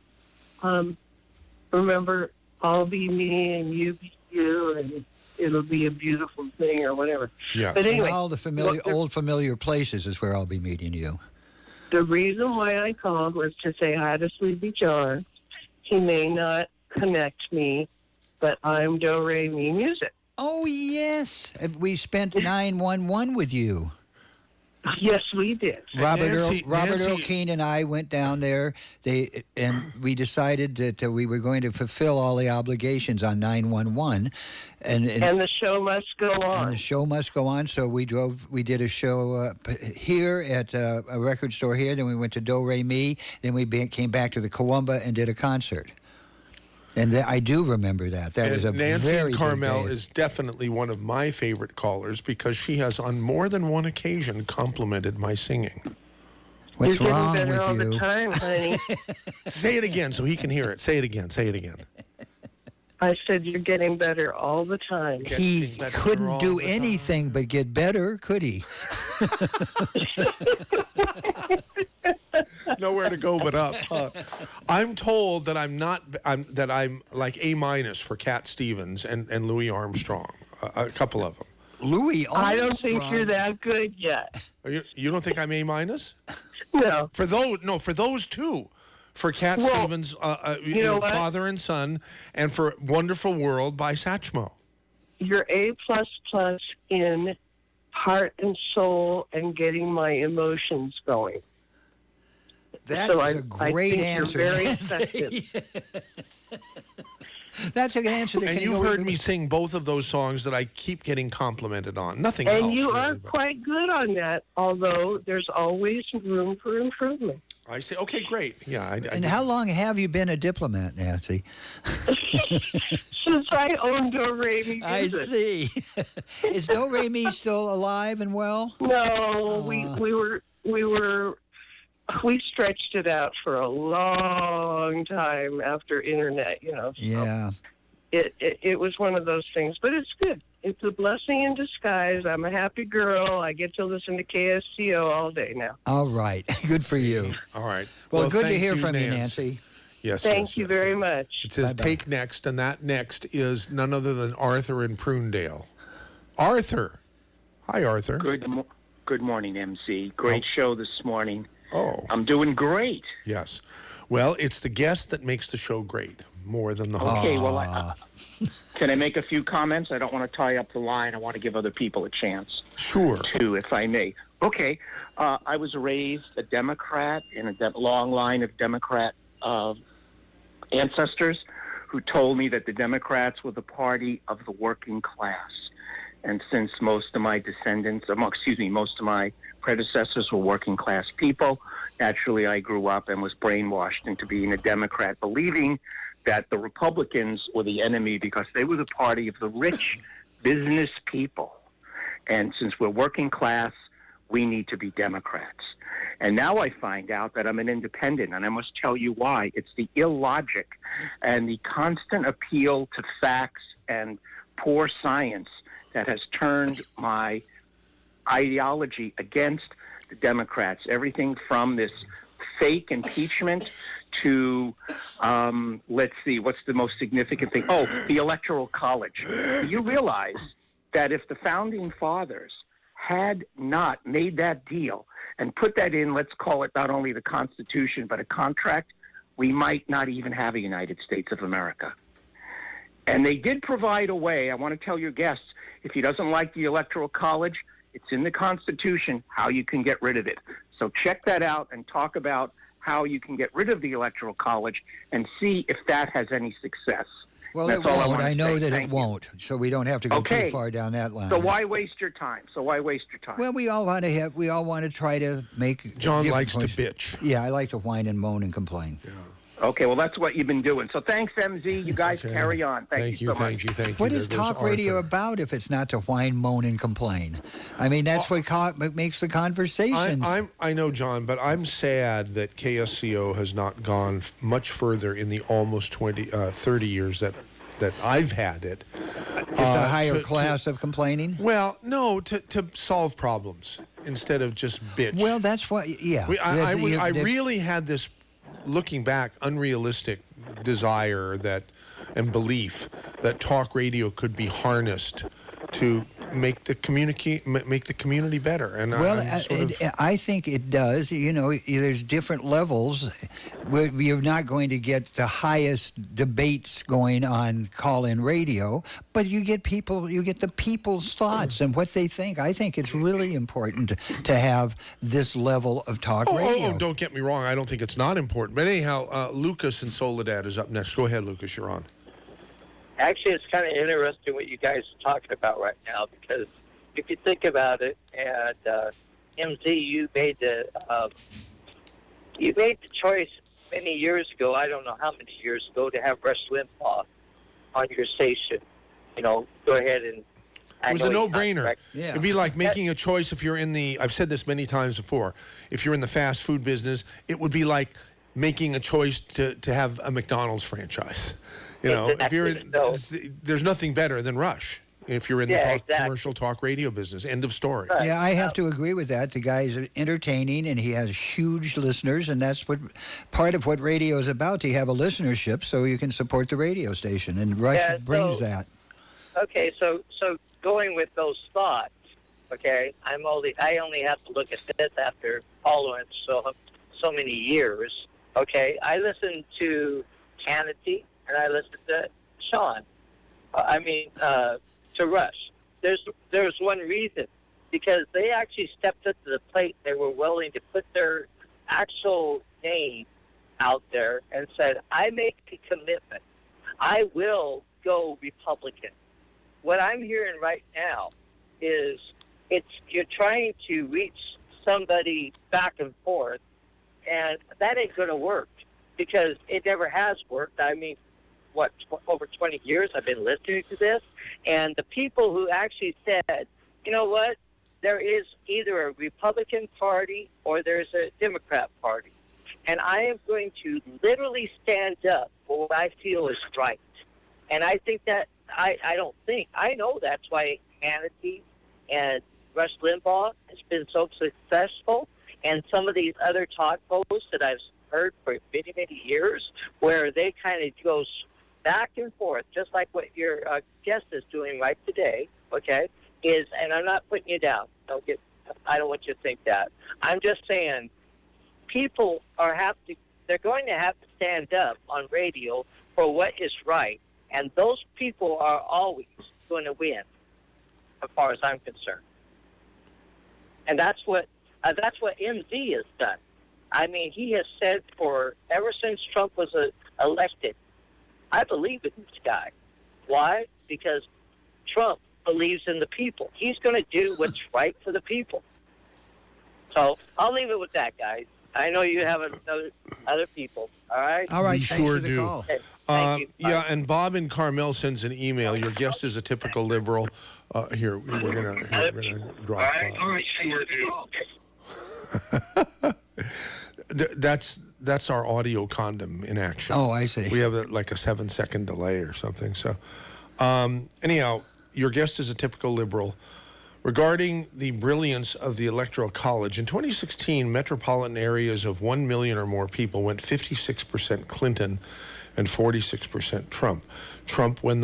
Remember, I'll be me and you be you, and it'll be a beautiful thing, or whatever. Yeah. But anyway, all the old familiar places is where I'll be meeting you. The reason why I called was to say hi to Sleepy John. He may not connect me, but I'm Do Re Mi Music. Oh, yes. We spent 911 with you. Yes, we did. Robert Earl Keane and I went down there, and we decided that we were going to fulfill all the obligations on 911. And the show must go on. And the show must go on, so we did a show here at a record store here, then we went to Do Re Mi, then we came back to the Kawamba and did a concert. And I do remember that. That was a Nancy very Carmel big day. is definitely one of my favorite callers, because she has on more than one occasion complimented my singing. What's You're wrong getting better all with you? the time, honey. Say it again so he can hear it. Say it again. I said you're getting better all the time. He couldn't do anything but get better, could he? Nowhere to go but up. I'm told that I'm like A- for Cat Stevens and Louis Armstrong, a couple of them. Louis Armstrong? I don't think you're that good yet. You don't think I'm A-? No. For those two. For Cat Stevens, Father and Son, and for Wonderful World by Satchmo. You're A++ in heart and soul and getting my emotions going. That is a great answer. You're very effective. That's a good answer. And you heard me sing both of those songs that I keep getting complimented on. Nothing else. And you are quite good on that, although there's always room for improvement. I say, okay, great. Yeah. And how long have you been a diplomat, Nancy? Since I own Do Re Mi Music. I see. Is Do Re Mi still alive and well? No, we stretched it out for a long time after internet, So yeah. It was one of those things, but it's good. It's a blessing in disguise. I'm a happy girl. I get to listen to KSCO all day now. All right. Good for you. All right. Well, good to hear from you, Nancy. Yes. Thank you very much. It says take next, and that next is none other than Arthur in Prunedale. Arthur. Hi, Arthur. Good morning, MC. Great show this morning. Oh. I'm doing great. Yes. Well, it's the guest that makes the show great more than the host. Okay, well, can I make a few comments? I don't want to tie up the line. I want to give other people a chance. Sure. To, if I may. Okay. I was raised a Democrat in a long line of Democrat ancestors who told me that the Democrats were the party of the working class. And since most of my most of my predecessors were working class people, naturally I grew up and was brainwashed into being a Democrat, believing that the Republicans were the enemy because they were the party of the rich business people. And since we're working class, we need to be Democrats. And now I find out that I'm an independent, and I must tell you why. It's the illogic and the constant appeal to facts and poor science that has turned my ideology against the Democrats. Everything from this fake impeachment to, let's see, what's the most significant thing? Oh, the Electoral College. You realize that if the Founding Fathers had not made that deal and put that in, let's call it not only the Constitution, but a contract, we might not even have a United States of America. And they did provide a way. I want to tell your guests, if he doesn't like the Electoral College, it's in the Constitution how you can get rid of it. So check that out and talk about how you can get rid of the Electoral College and see if that has any success. Well, That's it all won't. I know say. that Thank it you. won't. So we don't have to go too far down that line. So why waste your time? Well, we all want to try to make. John different likes points. to bitch. Yeah, I like to whine and moan and complain. Yeah. Okay, well, that's what you've been doing. So thanks, MZ. You guys carry on. Thank you so much. Thank you. What is talk radio about if it's not to whine, moan, and complain? I mean, that's what makes the conversations. I know, John, but I'm sad that KSCO has not gone much further in the almost 30 years that I've had it. Just a higher class of complaining? Well, no, to solve problems instead of just bitch. Well, that's what, yeah. I really had this, looking back, unrealistic desire and belief that talk radio could be harnessed to make the community better. And I think it does. You know, there's different levels. You're not going to get the highest debates going on call-in radio, but you get the people's thoughts and what they think. I think it's really important to have this level of talk radio. Oh, don't get me wrong. I don't think it's not important. But anyhow, Lucas in Soledad is up next. Go ahead, Lucas. You're on. Actually, it's kind of interesting what you guys are talking about right now, because if you think about it, and MZ, you made the choice many years ago. I don't know how many years ago, to have Rush Limbaugh on your station. You know, go ahead and. It was a no-brainer. Yeah. It'd be like making a choice if you're in the. I've said this many times before. If you're in the fast food business, it would be like making a choice to have a McDonald's franchise. You know, if you're in, there's nothing better than Rush if you're in the commercial talk radio business. End of story. Right. Yeah, I have to agree with that. The guy is entertaining, and he has huge listeners, and that's what part of what radio is about, to have a listenership so you can support the radio station, and Rush brings that. Okay, so going with those thoughts, okay, I only have to look at this after following so many years. Okay, I listen to Hannity. And I listened to Sean. To Rush. There's one reason, because they actually stepped up to the plate. They were willing to put their actual name out there and said, I make a commitment. I will go Republican. What I'm hearing right now is you're trying to reach somebody back and forth, and that ain't going to work, because it never has worked. I mean, over 20 years I've been listening to this, and the people who actually said, you know what, there is either a Republican Party or there's a Democrat Party, and I am going to literally stand up for what I feel is right. And I think that, I know that's why Hannity and Rush Limbaugh has been so successful, and some of these other talk hosts that I've heard for many, many years, where they kind of go back and forth, just like what your guest is doing right today, okay, and I'm not putting you down. I don't want you to think that. I'm just saying people they're going to have to stand up on radio for what is right, and those people are always going to win, as far as I'm concerned. And that's what MZ has done. I mean, he has said ever since Trump was elected, I believe in this guy. Why? Because Trump believes in the people. He's going to do what's right for the people. So I'll leave it with that, guys. I know you have other people. All right? All right. We sure do. Okay, thank you. Yeah, and Bob in Carmel sends an email. Your guest is a typical liberal. Here, we're gonna drop. All right. That's our audio condom in action. Oh, I see. We have a 7-second delay or something. So, anyhow, your guest is a typical liberal. Regarding the brilliance of the Electoral College, in 2016, metropolitan areas of 1 million or more people went 56% Clinton and 46% Trump. Trump won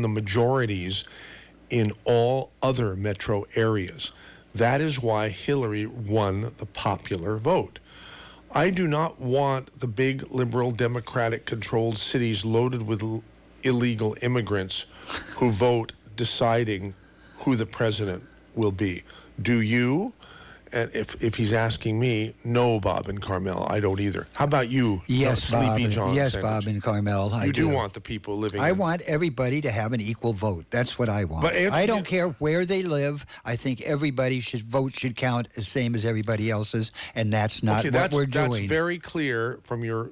the majorities in all other metro areas. That is why Hillary won the popular vote. I do not want the big liberal Democratic-controlled cities loaded with illegal immigrants who vote deciding who the president will be. Do you? And if he's asking me, no, Bob and Carmel, I don't either. How about you? Yes, Bob. Sleepy John Yes, Sandage? Bob and Carmel. You do want the people living. I want everybody to have an equal vote. That's what I want. But I don't care where they live. I think everybody vote should count the same as everybody else's, and that's not what we're doing. That's very clear from your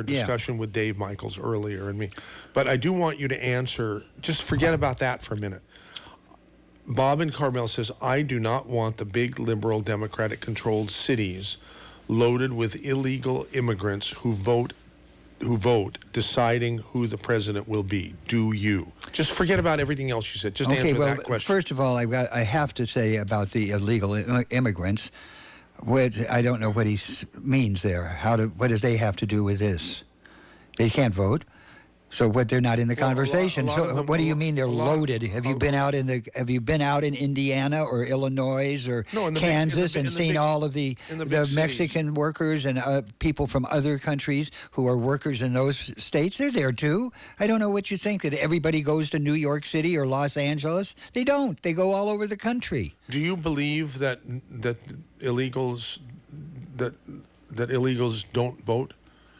discussion with Dave Michaels earlier and me. But I do want you to answer. Just forget about that for a minute. Bob and Carmel says, I do not want the big liberal Democratic-controlled cities loaded with illegal immigrants who vote, deciding who the president will be. Do you? Just forget about everything else you said. Just answer that question. First of all, I have to say about the illegal immigrants, I don't know what he means there. What do they have to do with this? They can't vote. So they're not in the conversation. So what do you mean they're loaded? Have you been out in Indiana or Illinois or Kansas and seen all of the Mexican workers and people from other countries who are workers in those states? They're there too. I don't know what you think, that everybody goes to New York City or Los Angeles. They don't. They go all over the country. Do you believe that illegals don't vote?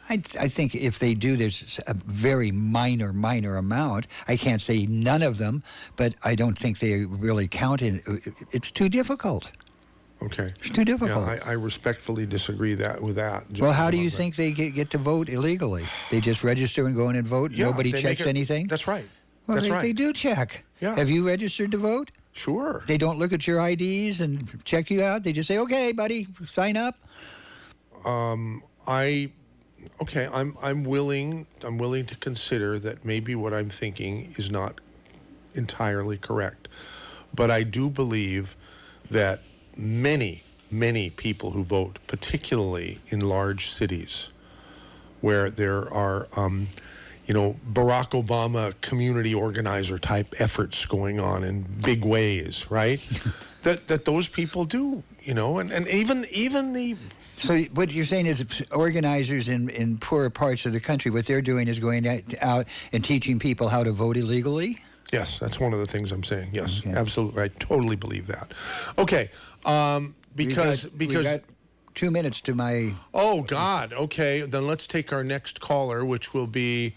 I think if they do, there's a very minor amount. I can't say none of them, but I don't think they really count in. It's too difficult. Okay. It's too difficult. Yeah, I respectfully disagree with that. Well, how do you think they get to vote illegally? They just register and go in and vote? Yeah, Nobody checks anything? That's right. Well, that's right. They do check. Yeah. Have you registered to vote? Sure. They don't look at your IDs and check you out? They just say, okay, buddy, sign up? Okay, I'm willing to consider that maybe what I'm thinking is not entirely correct. But I do believe that many people who vote, particularly in large cities where there are Barack Obama community organizer type efforts going on in big ways, right? that those people do, and even the. So what you're saying is organizers in poorer parts of the country, what they're doing is going out and teaching people how to vote illegally? Yes, that's one of the things I'm saying. Yes, okay. Absolutely. I totally believe that. Okay, because we got 2 minutes to my... Oh, God. Okay, then let's take our next caller, which will be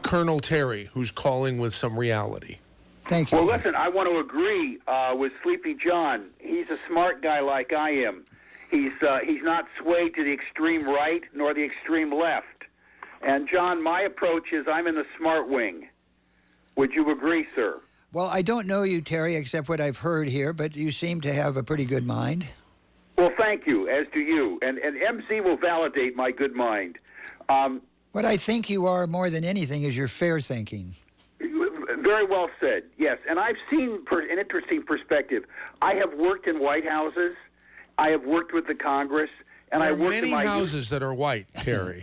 Colonel Terry, who's calling with some reality. Thank you. Well, listen, I want to agree with Sleepy John. He's a smart guy like I am. He's not swayed to the extreme right nor the extreme left. And, John, my approach is I'm in the smart wing. Would you agree, sir? Well, I don't know you, Terry, except what I've heard here, but you seem to have a pretty good mind. Well, thank you, as do you. And MC will validate my good mind. What I think you are more than anything is your fair thinking. Very well said, yes. And I've seen an interesting perspective. I have worked in White Houses. I have worked with the Congress, and there I worked in my houses that are white, Terry.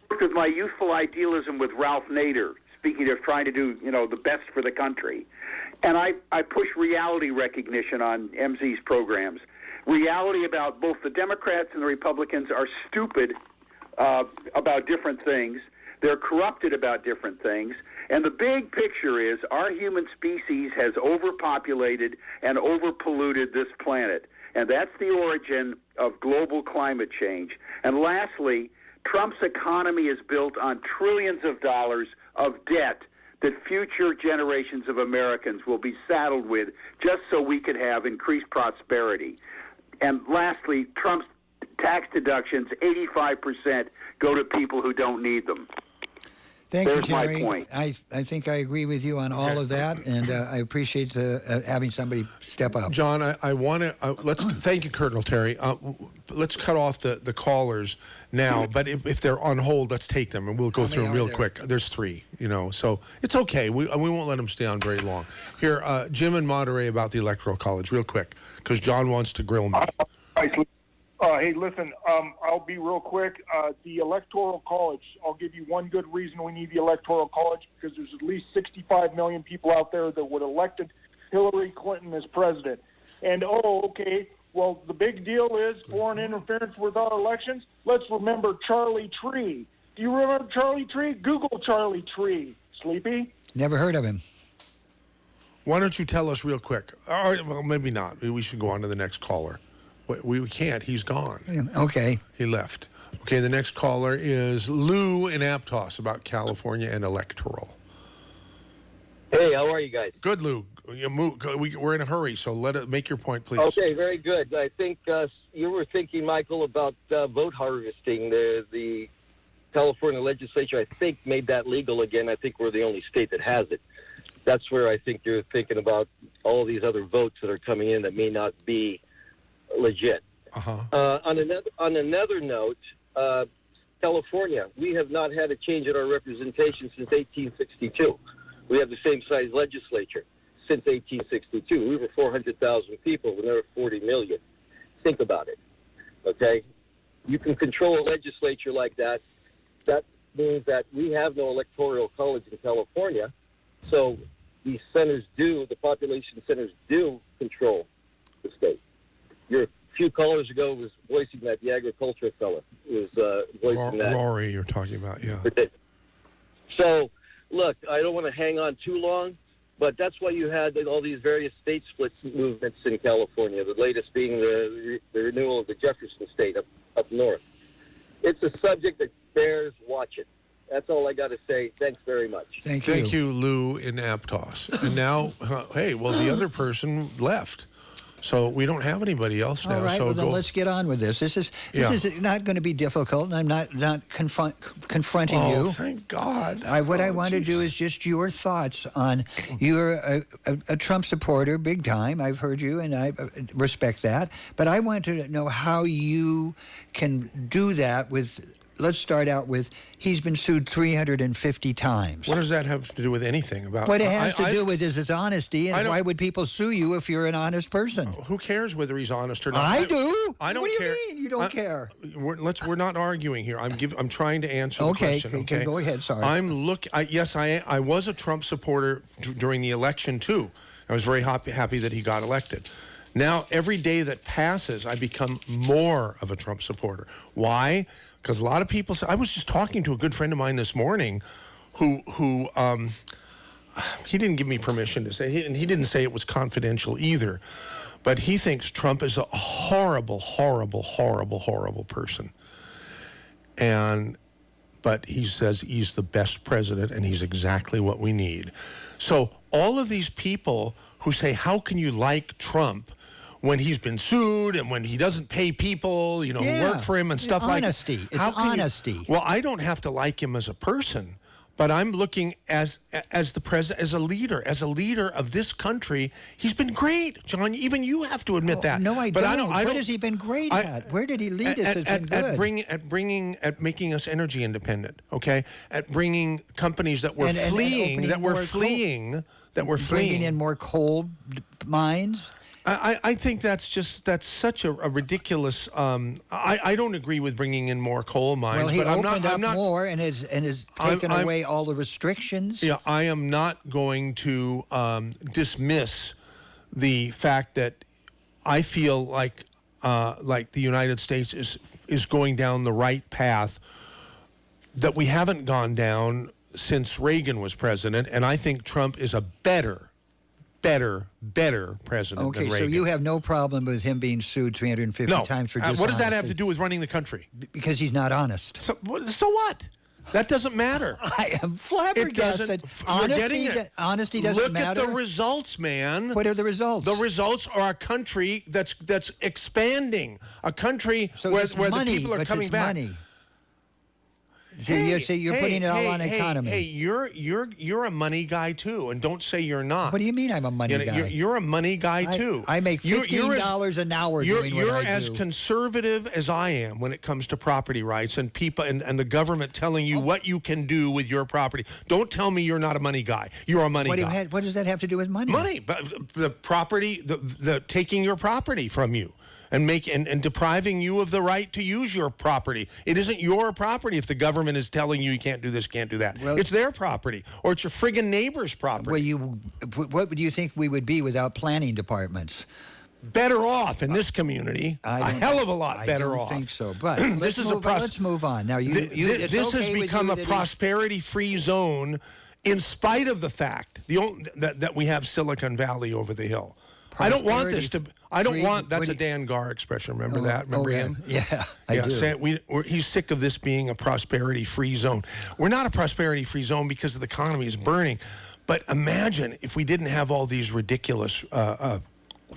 Worked with my youthful idealism with Ralph Nader, speaking of trying to do the best for the country, and I push reality recognition on MZ's programs. Reality about both the Democrats and the Republicans are stupid about different things. They're corrupted about different things. And the big picture is our human species has overpopulated and overpolluted this planet. And that's the origin of global climate change. And lastly, Trump's economy is built on trillions of dollars of debt that future generations of Americans will be saddled with just so we could have increased prosperity. And lastly, Trump's tax deductions, 85% go to people who don't need them. Thank There's you, Terry. my point. I think I agree with you on all of that, and I appreciate having somebody step up. John, I want to thank you, Colonel Terry. Let's cut off the callers now, but if they're on hold, let's take them, and we'll go through them real quick. There's 3, so it's okay. We won't let them stay on very long. Here, Jim and Monterey about the Electoral College, real quick, because John wants to grill me. Hey, listen, I'll be real quick. The Electoral College, I'll give you one good reason we need the Electoral College, because there's at least 65 million people out there that would have elected Hillary Clinton as president. And, well, the big deal is foreign interference with our elections. Let's remember Charlie Tree. Do you remember Charlie Tree? Google Charlie Tree. Sleepy? Never heard of him. Why don't you tell us real quick? Or, well, maybe not. Maybe we should go on to the next caller. We can't. He's gone. Okay. He left. Okay, the next caller is Lou in Aptos about California and electoral. Hey, how are you guys? Good, Lou. We're in a hurry, so make your point, please. Okay, very good. I think you were thinking, Michael, about vote harvesting. The California legislature, I think, made that legal again. I think we're the only state that has it. That's where I think you're thinking about all these other votes that are coming in that may not be legit. On another note, California, we have not had a change in our representation since 1862. We have the same size legislature since 1862. We were 400,000 people when there were 40 million. Think about it, okay? You can control a legislature like that. That means that we have no electoral college in California, so the population centers do control the state. A few callers ago was voicing that, the agriculture fella was voicing that. Rory, you're talking about, yeah. So, look, I don't want to hang on too long, but that's why you had all these various state split movements in California, the latest being the renewal of the Jefferson state up north. It's a subject that bears watching. That's all I got to say. Thanks very much. Thank you, Lou in Aptos. And now, the other person left. So we don't have anybody else now. All right, so then let's get on with this. This is not going to be difficult, and I'm not confronting you. Oh, thank God. What I want to do is just your thoughts on, you're a Trump supporter, big time. I've heard you, and I respect that. But I want to know how you can do that with, let's start out with, he's been sued 350 times. What does that have to do with anything about? What it has to do with is his honesty, and why would people sue you if you're an honest person? Who cares whether he's honest or not? I do. I don't what care. What do you mean you don't care? We're not arguing here. I'm trying to answer the question. Okay, go ahead. Sorry. I was a Trump supporter during the election too. I was very happy that he got elected. Now, every day that passes, I become more of a Trump supporter. Why? Because a lot of people say, I was just talking to a good friend of mine this morning who he didn't give me permission to say, and he didn't say it was confidential either, but he thinks Trump is a horrible, horrible, horrible, horrible person. But he says he's the best president and he's exactly what we need. So all of these people who say, how can you like Trump when he's been sued and when he doesn't pay people, who work for him and stuff like that. It's honesty. Well, I don't have to like him as a person, but I'm looking as the president, as a leader of this country. He's been great, John. Even you have to admit that. No, I don't. What has he been great at? Where did he lead us? At making us energy independent. Okay, at bringing companies that were fleeing, bringing in more coal mines. I think that's such a ridiculous. I don't agree with bringing in more coal mines. Well, he but opened up more and has taken away all the restrictions. Yeah, I am not going to dismiss the fact that I feel like the United States is going down the right path that we haven't gone down since Reagan was president, and I think Trump is a better president than Reagan. Okay, so you have no problem with him being sued 350 times for dishonesty? What does that have to do with running the country? Because he's not honest. So what? That doesn't matter. I am flabbergasted. Honesty doesn't matter. Look at the results, man. What are the results? The results are a country that's expanding, a country where the people are coming back. Money. So you're putting it all on economy. Hey, you're a money guy too, and don't say you're not. What do you mean I'm a money guy? You're a money guy too. I make $15 an hour doing what I do. You're as conservative as I am when it comes to property rights and people and the government telling you what you can do with your property. Don't tell me you're not a money guy. You're a money guy. What does that have to do with money? Money, but the property, the taking your property from you. And depriving you of the right to use your property. It isn't your property if the government is telling you can't do this, can't do that. Well, it's their property, or it's your friggin' neighbor's property. What would you think we would be without planning departments? Better off in this community. A hell of a lot better off. I don't think so. But let's move on. Now, this has become a prosperity-free zone in spite of the fact that we have Silicon Valley over the hill. I don't want this I don't want. That's a Dan Garr expression. Remember that? Remember him? Yeah, I do. Saying he's sick of this being a prosperity-free zone. We're not a prosperity-free zone because the economy is burning. But imagine if we didn't have all these ridiculous.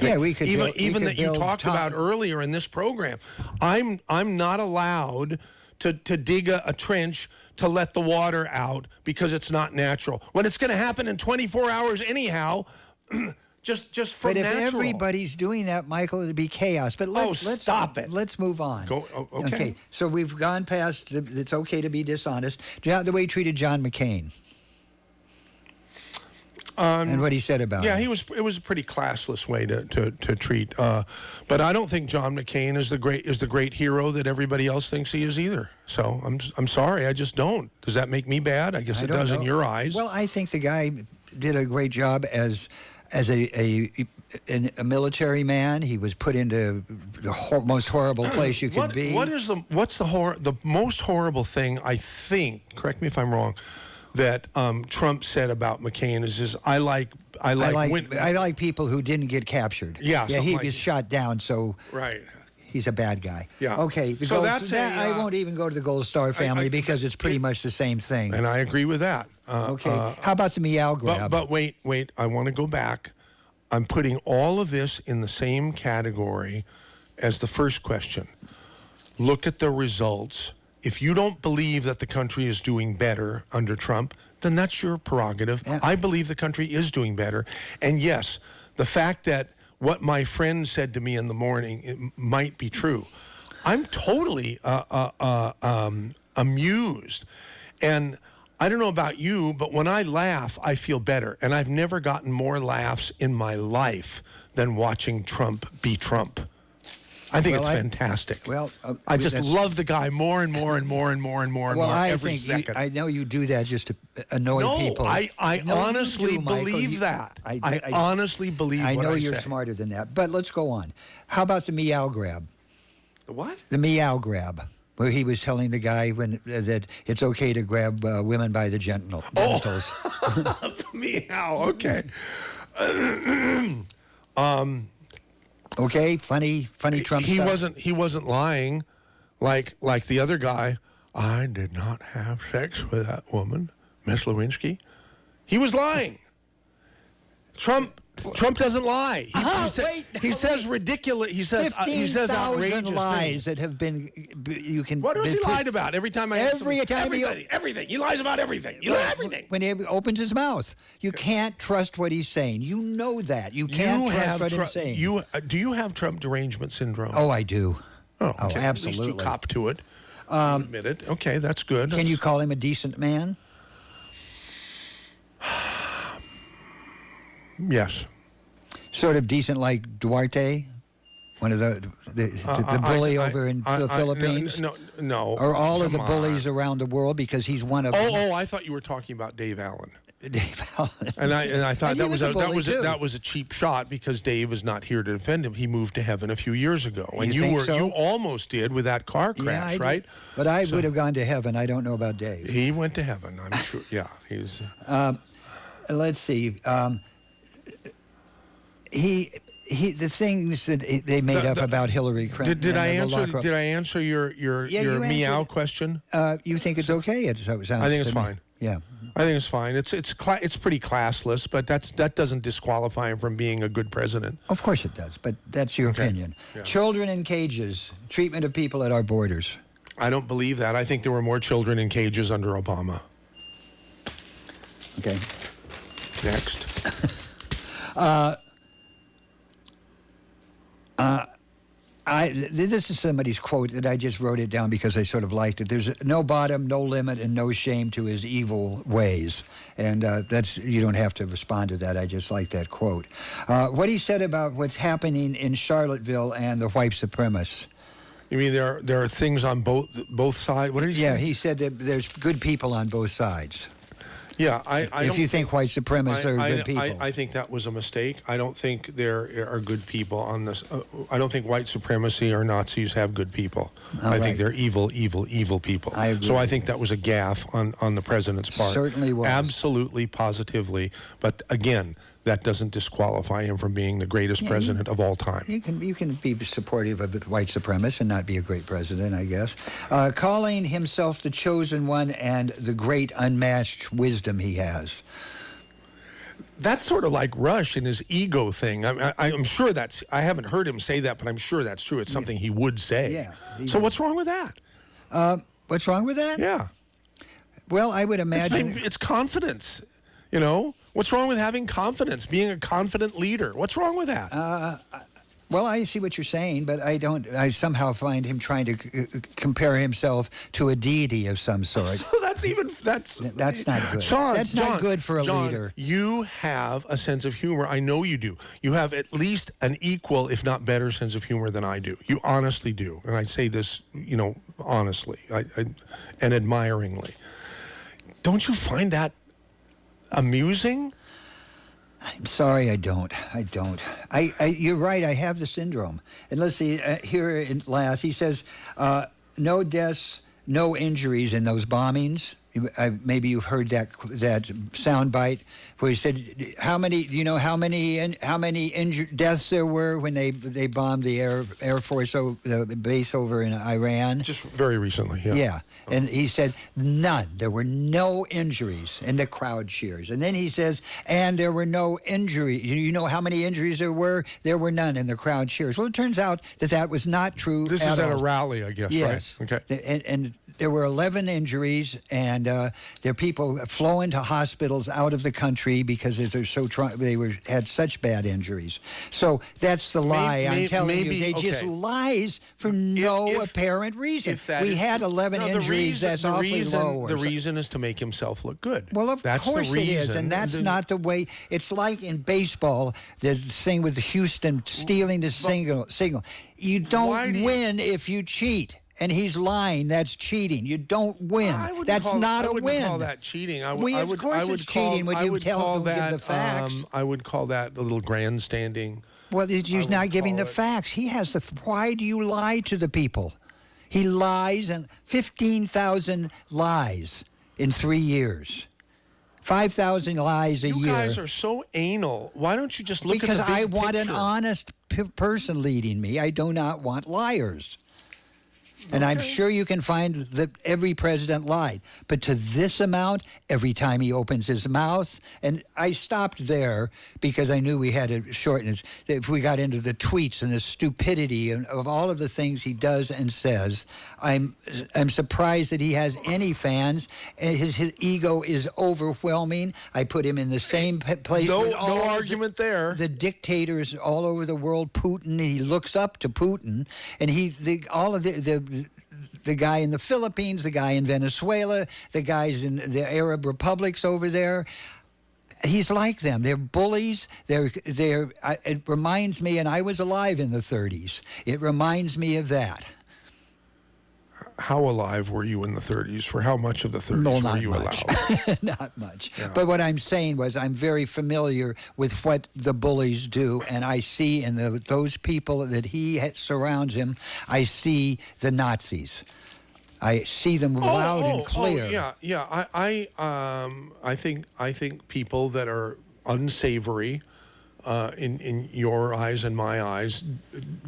We could even that you talked about earlier in this program. I'm not allowed to dig a trench to let the water out because it's not natural. When it's going to happen in 24 hours anyhow. Just from natural. But if everybody's doing that, Michael, it'd be chaos. But let's stop it. Let's move on. Okay. So we've gone past it's okay to be dishonest. The way he treated John McCain. And what he said about him. It was a pretty classless way to treat. But I don't think John McCain is the great hero that everybody else thinks he is either. So I'm sorry, I just don't. Does that make me bad? I guess it does in your eyes. Well, I think the guy did a great job as a military man. He was put into the most horrible place you could be. What's the most horrible thing, I think, correct me if I'm wrong, that Trump said about McCain is I like people who didn't get captured. Yeah, he was shot down, so right. He's a bad guy. Yeah. Okay. I won't even go to the Gold Star family because it's pretty much the same thing. And I agree with that. Okay. How about the meow grab? But wait. I want to go back. I'm putting all of this in the same category as the first question. Look at the results. If you don't believe that the country is doing better under Trump, then that's your prerogative. Yeah. I believe the country is doing better. And yes, the fact that what my friend said to me in the morning, it might be true. I'm totally amused. And I don't know about you, but when I laugh, I feel better. And I've never gotten more laughs in my life than watching Trump be Trump. I think it's fantastic. I just love the guy more and more and more and more and more and more every second. I know you do that just to annoy people. I honestly believe that. I honestly believe I what know I you're say. smarter than that. But let's go on. How about the meow grab? The what? The meow grab, where he was telling the guy that it's okay to grab women by the genitals. Meow, okay. Okay, funny Trump stuff. He wasn't lying like the other guy. I did not have sex with that woman, Miss Lewinsky. He was lying. Trump doesn't lie. He says ridiculous. He says outrageous lies things that have been. You can. What has he lied about? Everything. Everything. He lies about everything. Everything. When he opens his mouth, you can't trust what he's saying. You know that. You can't trust what he's saying. Do you have Trump derangement syndrome? Oh, I do. Oh, okay. Absolutely. At least you cop to it. Admit it. Okay, that's good. Can you call him a decent man? Yes. Sort of decent like Duarte, one of the bully over in the Philippines? No. Or all of the bullies around the world because he's one of them? Oh, I thought you were talking about Dave Allen. Dave Allen. And I thought that was a cheap shot because Dave is not here to defend him. He moved to heaven a few years ago. And you almost did with that car crash, right? But I would have gone to heaven. I don't know about Dave. He went to heaven, I'm sure. Yeah, he's let's see. The things that they made up about Hillary Clinton. Did I answer your meow question? You think it's okay? It sounds. I think it's fine. Yeah, I think it's fine. It's pretty classless, but that doesn't disqualify him from being a good president. Of course it does, but that's your opinion. Yeah. Children in cages, treatment of people at our borders. I don't believe that. I think there were more children in cages under Obama. Okay. Next. This is somebody's quote that I just wrote it down because I sort of liked it. There's no bottom, no limit, and no shame to his evil ways. And you don't have to respond to that. I just like that quote. What he said about what's happening in Charlottesville and the white supremacists. You mean there are things on both sides? What did he say? Yeah, he said that there's good people on both sides. Yeah, if you think white supremacists are good people. I think that was a mistake. I don't think there are good people on this. I don't think white supremacy or Nazis have good people. I think they're evil people. I agree. So I think that was a gaffe on the president's part. Certainly was. Absolutely, positively. But again, that doesn't disqualify him from being the greatest president of all time. You can be supportive of the white supremacists and not be a great president, I guess. Calling himself the chosen one and the great unmatched wisdom he has. That's sort of like Rush and his ego thing. I'm sure I haven't heard him say that, but I'm sure that's true. It's something he would say. Yeah. So what's wrong with that? What's wrong with that? Yeah. Well, I would imagine... It's confidence, you know? What's wrong with having confidence, being a confident leader? What's wrong with that? Well, I see what you're saying, but I somehow find him trying to compare himself to a deity of some sort. So that's not good. Sean, that's not good for a leader. You have a sense of humor. I know you do. You have at least an equal, if not better, sense of humor than I do. You honestly do. And I say this, honestly and admiringly. Don't you find that amusing? I'm sorry, I don't. You're right, I have the syndrome. And let's see, here in last, he says, no deaths, no injuries in those bombings. Maybe you've heard that soundbite where he said, how many deaths there were when they bombed the Air Force the base over in Iran? Just very recently, yeah. Yeah, and he said none. There were no injuries, and the crowd cheers. And then he says, and there were no injuries. You know how many injuries there were? There were none, and the crowd cheers. Well, it turns out that was not true. This is at a rally, I guess, yes. Right? Okay. And there were 11 injuries, and there are people flown to hospitals out of the country because they had such bad injuries. So that's the lie. I'm telling you, they just lies for no apparent reason. We had 11 injuries. That's awfully low. The reason is to make himself look good. Well, of course it is, and that's not the way. It's like in baseball, the thing with Houston stealing the signal. You don't win if you cheat. And he's lying. That's cheating. You don't win. That's not a win. I wouldn't call that cheating. Of course it's cheating when you tell them to give the facts. I would call that a little grandstanding. Well, he's not giving the facts. He has the... Why do you lie to the people? He lies, and 15,000 lies in 3 years. 5,000 lies a year. You guys are so anal. Why don't you just look at the big picture? Because I want an honest person leading me. I do not want liars. And I'm sure you can find that every president lied. But to this amount, every time he opens his mouth, and I stopped there because I knew we had to shorten it. If we got into the tweets and the stupidity of all of the things he does and says, I'm surprised that he has any fans. And his ego is overwhelming. I put him in the same place. No argument there. The dictators all over the world, Putin, he looks up to Putin, and all of the guy in the Philippines, the guy in Venezuela, the guys in the Arab republics over there. He's like them. They're bullies. It reminds me, and I was alive in the 30s. It reminds me of that. How alive were you in the 30s? For how much of the 30s were you allowed? Not much. Yeah. But what I'm saying was I'm very familiar with what the bullies do, and I see in those people that he surrounds him, I see the Nazis. I see them loud and clear. Yeah. I think people that are unsavory in your eyes and my eyes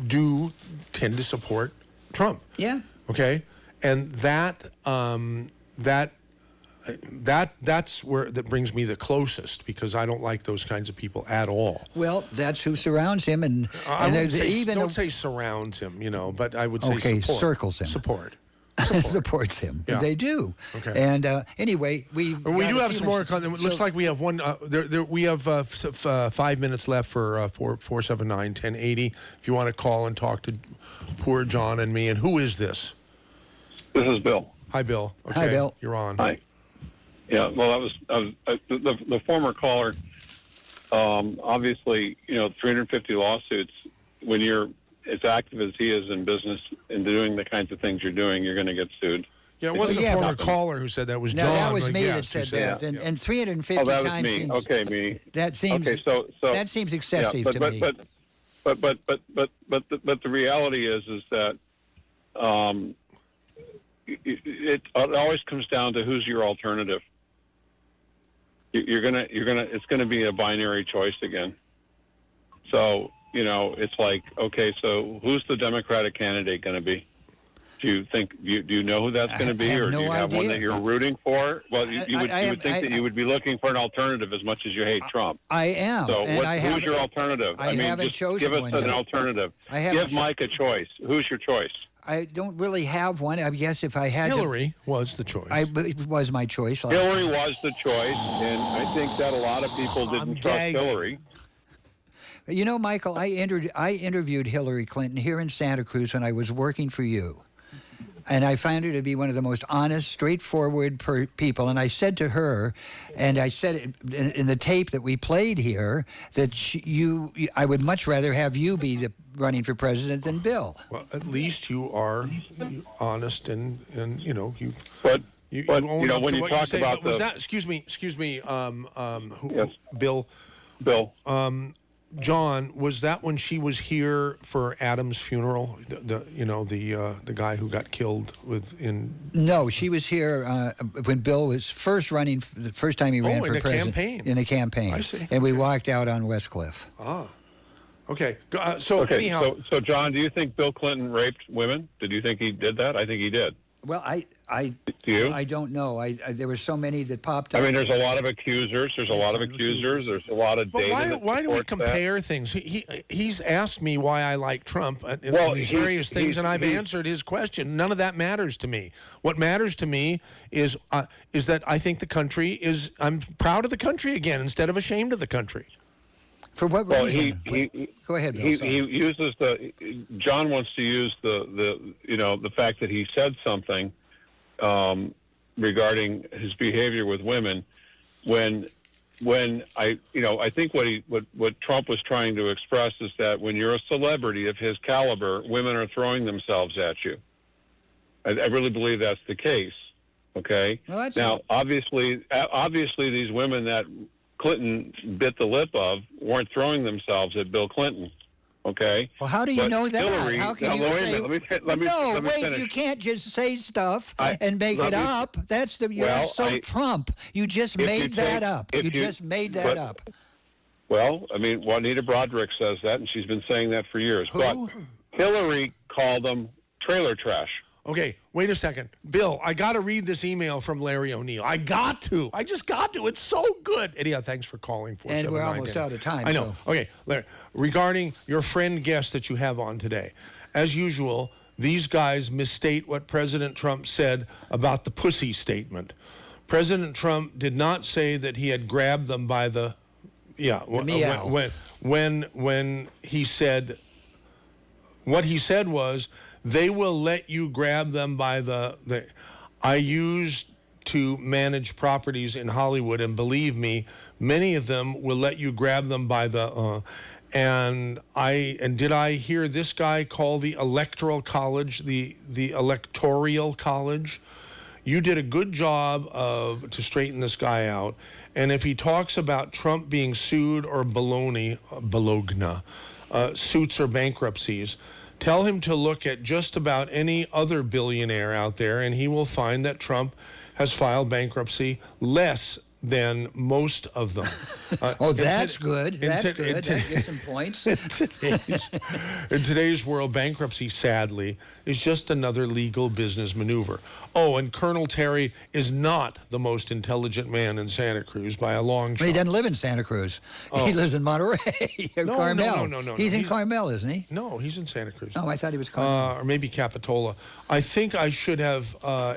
do tend to support Trump. Yeah. Okay, and that's where that brings me the closest, because I don't like those kinds of people at all. Well, that's who surrounds him, and don't say surrounds him, but I would say support. Circles him. Support. Supports him. Yeah. They do. Okay. And anyway, we do have some more. It looks like we have one. We have 5 minutes left for 479-1080. If you want to call and talk to poor John and me. And who is this? This is Bill. Hi, Bill. Okay, hi, Bill. You're on. Hi. Yeah. Well, the former caller. Obviously, 350 lawsuits. When you're as active as he is in business and doing the kinds of things you're doing, you're going to get sued. Yeah, it wasn't the former caller who said that. It was John. No, that was me that said that. And 350 that was times me. seems... Okay, me. That seems... Okay, so that seems excessive to me. But the reality is that it always comes down to who's your alternative. it's gonna be a binary choice again. So, it's like, okay, so who's the Democratic candidate going to be? Do you think, do you know who that's going to be, or do you have one that you're rooting for? Well, you would think that you would be looking for an alternative as much as you hate Trump. I am. So who's your alternative? I haven't just chosen give us one an yet. alternative. Give Mike a choice. Who's your choice? I don't really have one. I guess if I had Hillary was the choice. It was my choice. Hillary was the choice, and I think that a lot of people didn't trust Hillary. You know, Michael, I interviewed Hillary Clinton here in Santa Cruz when I was working for you. And I found her to be one of the most honest, straightforward people. And I said to her, and I said it in the tape that we played here, that I would much rather have you be running for president than Bill. Well, at least you are honest and you. But when you talk about was that? Excuse me. Yes. Bill. John, was that when she was here for Adam's funeral? The guy who got killed No, she was here when Bill was first running. The first time he ran for president in the campaign. I see. And we walked out on West Cliff. Ah, okay. Anyhow, so John, do you think Bill Clinton raped women? Did you think he did that? I think he did. Well, do you? I don't know. There were so many that popped up. I mean, there's a lot of accusers. There's a lot of data. Why do we compare things? He's asked me why I like Trump and these various things, and I've answered his question. None of that matters to me. What matters to me is that I think the country is. I'm proud of the country again instead of ashamed of the country. For what reason? Go ahead, Bill. He uses John wants to use the fact that he said something regarding his behavior with women when I think what Trump was trying to express is that when you're a celebrity of his caliber, women are throwing themselves at you. I really believe that's the case. Okay. Well, now, obviously, these women that Clinton bit the lip of weren't throwing themselves at Bill Clinton. Okay. Well, how do you know that? Hillary, how can you say? Let me finish. You can't just say stuff and make it up. That's Trump. You just made that up. You just made that up. Well, I mean, Juanita Broderick says that, and she's been saying that for years. Who? But Hillary called them trailer trash. Okay, wait a second. Bill, I got to read this email from Larry O'Neill. I just got to. It's so good. Anyhow, thanks for calling. And we're almost out of time. I know. So. Okay, Larry, regarding your friend guest that you have on today, as usual, these guys misstate what President Trump said about the pussy statement. President Trump did not say that he had grabbed them by the meow. When he said, what he said was, they will let you grab them by I used to manage properties in Hollywood, and believe me, many of them will let you grab them by and did I hear this guy call the Electoral College the Electoral College? You did a good job to straighten this guy out. And if he talks about Trump being sued or bologna, suits or bankruptcies, tell him to look at just about any other billionaire out there, and he will find that Trump has filed bankruptcy less than most of them. That's good. That's good. That gets some points. In today's world, bankruptcy, sadly, is just another legal business maneuver. Oh, and Colonel Terry is not the most intelligent man in Santa Cruz by a long shot. He doesn't live in Santa Cruz. Oh. Monterey or Carmel. No. He's in Carmel, isn't he? No, he's in Santa Cruz. Oh, I thought he was Carmel. Or maybe Capitola. I think I should have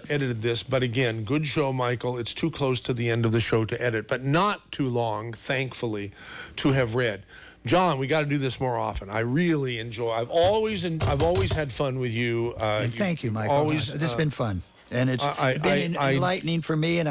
edited this, but again, good show, Michael. It's too close to the end of the show to edit, but not too long, thankfully, to have read. John, we got to do this more often. I really enjoy. I've always had fun with you. And thank you, Michael. This has been fun, and it's been enlightening for me. And